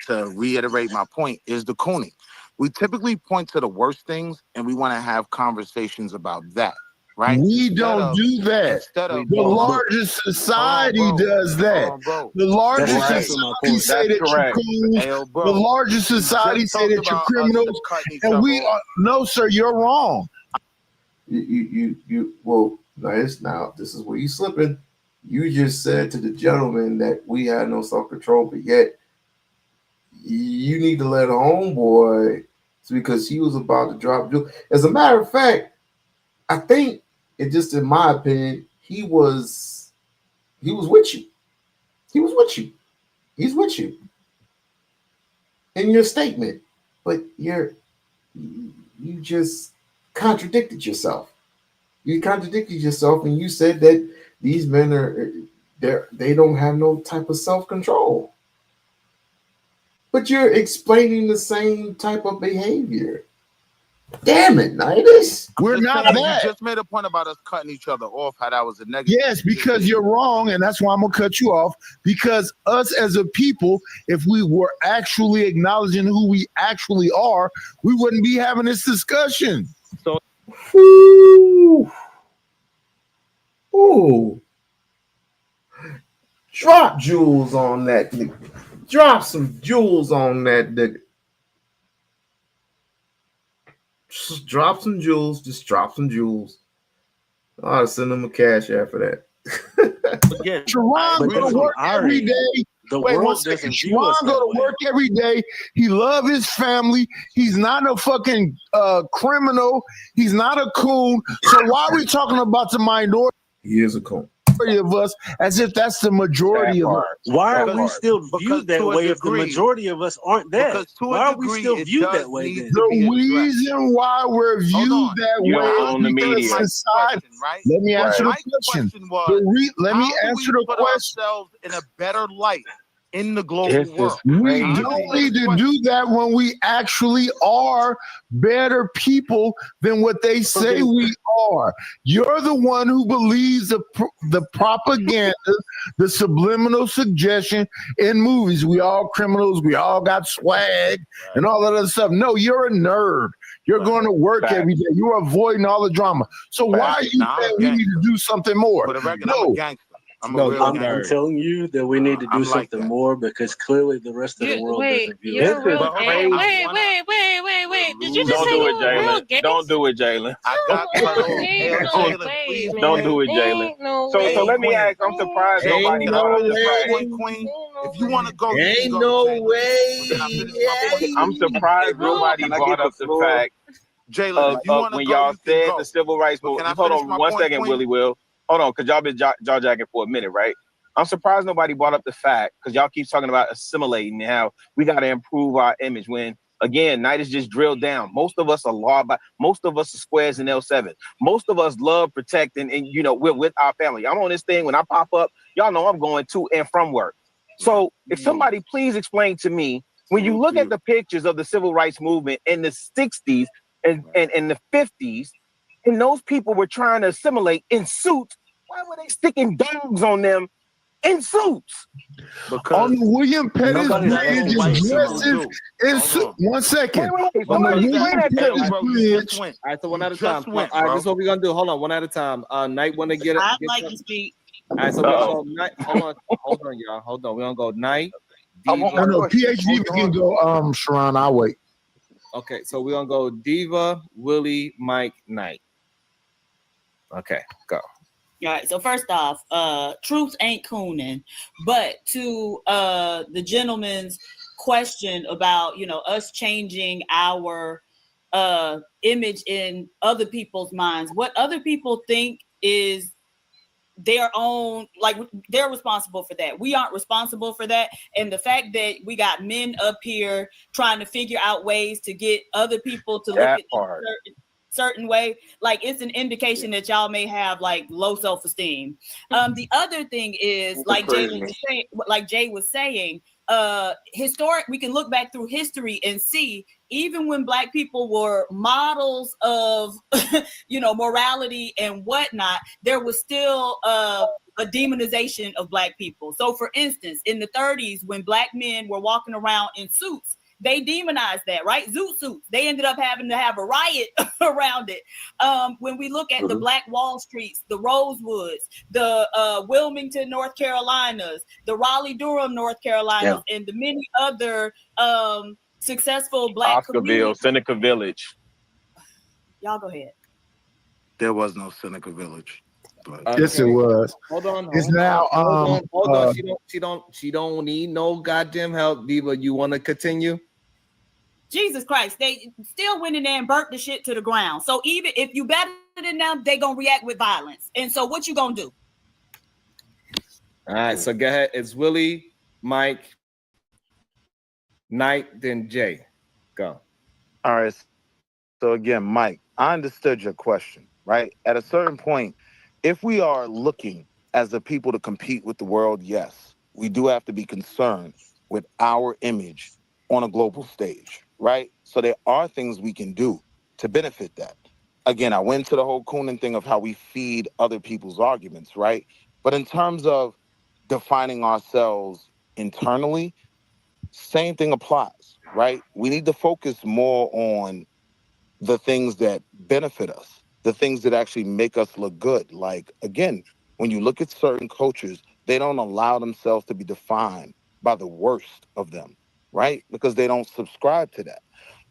To reiterate my point, is the cooning. We typically point to the worst things, and we want to have conversations about that. right? We don't do that. The largest society does that. The largest society say that you're coons. The largest society say that you're criminals. And we are, no, sir, you're wrong. Well, now this is where you slipping. You just said to the gentleman that we had no self-control, but yet you need to let a homeboy because he was about to drop. As a matter of fact, I think it just, in my opinion, he was with you. He was with you. He's with you in your statement, but you just contradicted yourself. You contradicted yourself, and you said that these men they don't have no type of self-control. But you're explaining the same type of behavior. Damn it, Nidus. We're not that. You just made a point about us cutting each other off, how that was a negative. Yes, because you're wrong, and that's why I'm going to cut you off. Because us as a people, if we were actually acknowledging who we actually are, we wouldn't be having this discussion. So, ooh. Drop jewels on that nigga. Drop some jewels on that nigga. Just drop some jewels. Just drop some jewels. I ought to send them a cash after that. Again, Sharon go to work every day. Wait one second. Sharon go to work every day. He love his family. He's not a fucking criminal. He's not a coon. So why are we talking about the minority? He is a coon. Of us as if that's the majority of us. Why are we still viewed that way if the majority of us aren't that? Why are we still viewed that way then? The reason why we're viewed that way is because society. Let me answer the question. Let me answer the question. Ourselves in a better light in the global world. We don't need to do that when we actually are better people than what they say we are. You're the one who believes the propaganda, the subliminal suggestion in movies. We all criminals. We all got swag and all that other stuff. No, you're a nerd. You're going to work every day. You're avoiding all the drama. So why are you saying we need to do something more? No. I'm telling you that we need to do something more because clearly the rest of the world doesn't view it. Wait. Did you just Don't say do you it, were real Jalen. gay? Don't do it, Jalen. Don't do it, Jalen. So let me ask. I'm surprised nobody brought up the Queen. If you want to go, ain't no way. I'm surprised nobody brought up the fact. Jalen, if you want to when go, y'all you can said go. the civil rights movement. Hold on one second, Willie Will. Hold on, because y'all been jaw-jacking for a minute, right? I'm surprised nobody brought up the fact, because y'all keep talking about assimilating and how we got to improve our image when, again, Night is just drilled down. Most of us are law-abiding. Most of us are squares in L7. Most of us love protecting, and, we're with our family. I'm on this thing. When I pop up, y'all know I'm going to and from work. So if somebody please explain to me, when you look at the pictures of the civil rights movement in the 60s and the 50s, and those people were trying to assimilate in suits, why were they sticking dogs on them in suits? Because on the William Pettis Bridge dresses in suits. 1 second. On the William Pettis Bridge. All right, so one at a time. All right, this is what we're gonna do. Hold on, one at a time. Knight want to get it. I'd like to speak. All right, so we're gonna go Knight. Hold on, y'all. Hold on. We're gonna go Knight. No, PhD can go. Sharon, I'll wait. Okay, so we're gonna go Diva, Willie, Mike, Knight. Okay, go. All right. So first off, truth ain't cooning, but to the gentleman's question about us changing our image in other people's minds, what other people think is their own, like they're responsible for that. We aren't responsible for that. And the fact that we got men up here trying to figure out ways to get other people to look at certain way, like it's an indication that y'all may have like low self-esteem. The other thing is like Jay was saying, historic, we can look back through history and see even when Black people were models of morality and whatnot, there was still a demonization of Black people. So for instance, in the 30s, when Black men were walking around in suits, they demonized that, right? Zoot suits. They ended up having to have a riot around it. When we look at the Black Wall Streets, the Rosewoods, the Wilmington, North Carolinas, the Raleigh-Durham, North Carolinas, and the many other successful Black Oscarville, communities. Seneca Village. Y'all go ahead. There was no Seneca Village. Okay. Yes, it was. Hold on. It's now. Hold on. She don't need no goddamn help, Diva. You want to continue? Jesus Christ, they still went in there and burnt the shit to the ground. So even if you better than them, they gonna react with violence. And so what you gonna do? All right, so go ahead. It's Willie, Mike, Knight, then Jay. Go. All right. So again, Mike, I understood your question, right? At a certain point, if we are looking as a people to compete with the world, yes, we do have to be concerned with our image on a global stage, right? So there are things we can do to benefit that. Again, I went to the whole Coonan thing of how we feed other people's arguments, right? But in terms of defining ourselves internally, same thing applies, right? We need to focus more on the things that benefit us, the things that actually make us look good. Like, again, when you look at certain cultures, they don't allow themselves to be defined by the worst of them, right? Because they don't subscribe to that.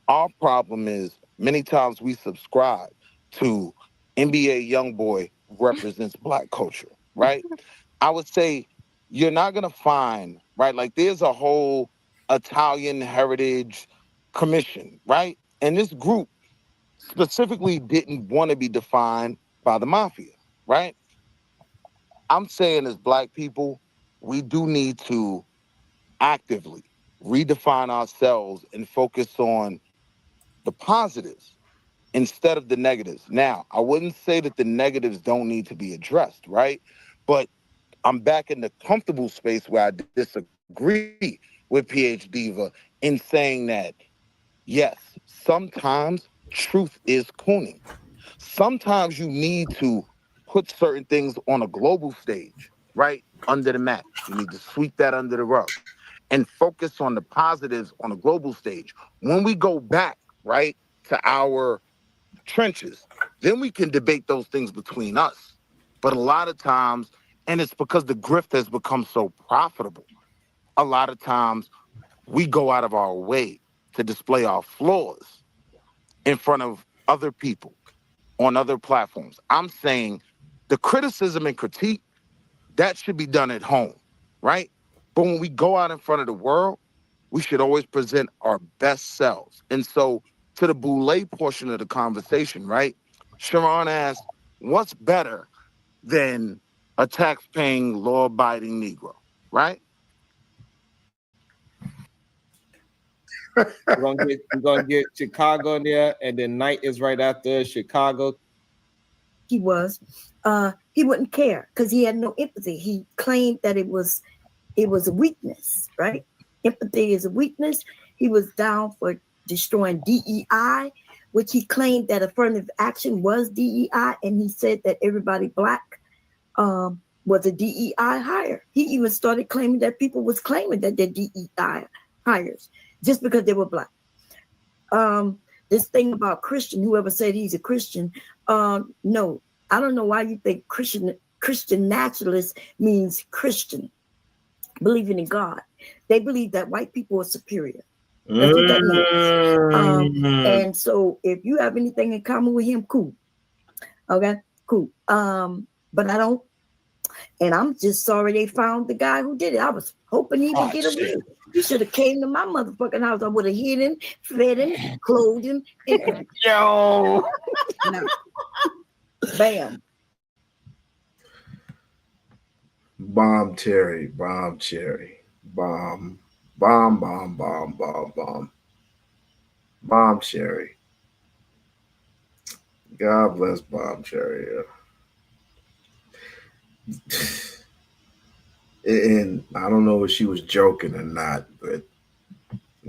Our problem is many times we subscribe to NBA YoungBoy represents Black culture, right? I would say you're not going to find, right? Like there's a whole Italian Heritage Commission, right? And this group specifically didn't want to be defined by the mafia, right? I'm saying as Black people, we do need to actively redefine ourselves and focus on the positives instead of the negatives. Now, I wouldn't say that the negatives don't need to be addressed, right? But I'm back in the comfortable space where I disagree with PH Diva in saying that, yes, sometimes truth is cooning. Sometimes you need to put certain things on a global stage, right? Under the mat. You need to sweep that under the rug and focus on the positives on a global stage. When we go back, right, to our trenches, then we can debate those things between us. But a lot of times, and it's because the grift has become so profitable, a lot of times we go out of our way to display our flaws in front of other people on other platforms. I'm saying the criticism and critique, that should be done at home, right? But when we go out in front of the world, we should always present our best selves. And so to the Boulay portion of the conversation, right? Sharon asked, what's better than a tax-paying, law-abiding Negro, right? We're gonna get Chicago in there, and then Knight is right after Chicago. He wouldn't care because he had no empathy. He claimed that it was a weakness, right? Empathy is a weakness. He was down for destroying DEI, which he claimed that affirmative action was DEI, and he said that everybody Black was a DEI hire. He even started claiming that people was claiming that they're DEI hires just because they were Black. This thing about Christian, whoever said he's a Christian, no, I don't know why you think Christian nationalist means Christian, believing in God. They believe that white people are superior. That's what that means. And so if you have anything in common with him, cool. Okay, cool. But I don't. And I'm just sorry they found the guy who did it. I was hoping he would get away. He should have came to my motherfucking house. I would have hid him, fed him, clothed him, and everything. Yo. No. Bam. Bomb Cherry, bomb Cherry, bomb, bomb, bomb, bomb, bomb, bomb, bomb Cherry. God bless Bomb Cherry. And I don't know if she was joking or not, but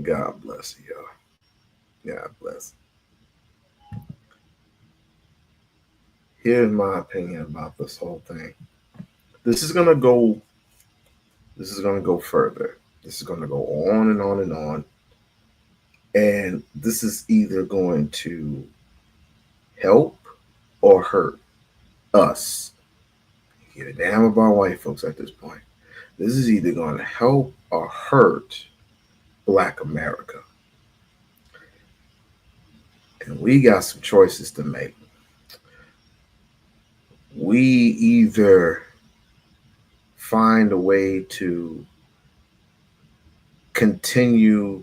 God bless you, y'all. God bless. Here's my opinion about this whole thing. This is gonna go further. This is gonna go on and on and on. And this is either going to help or hurt us. Give a damn about white folks at this point. This is either going to help or hurt Black America. And we got some choices to make. We either find a way to continue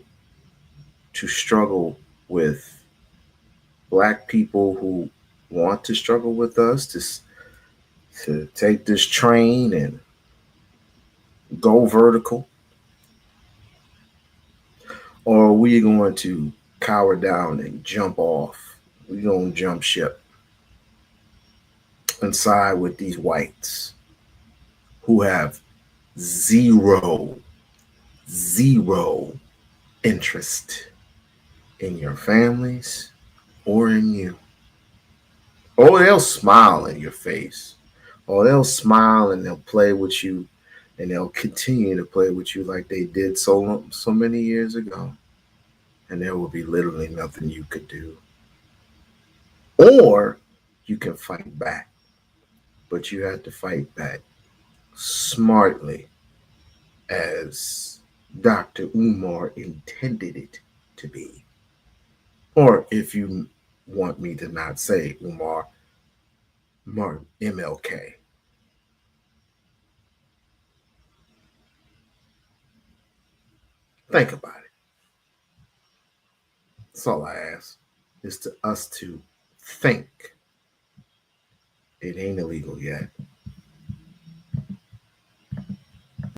to struggle with Black people who want to struggle with us, to take this train and go vertical, or are we going to cower down and jump off? We're going to jump ship and side with these whites who have zero interest in your families or in you. Or they'll smile in your face. Or they'll smile and they'll play with you, and they'll continue to play with you like they did so many years ago. And there will be literally nothing you could do. Or you can fight back. But you have to fight back smartly, as Dr. Umar intended it to be. Or if you want me to not say Umar, Martin, MLK. Think about it. That's all I ask, is to us to think. It ain't illegal yet.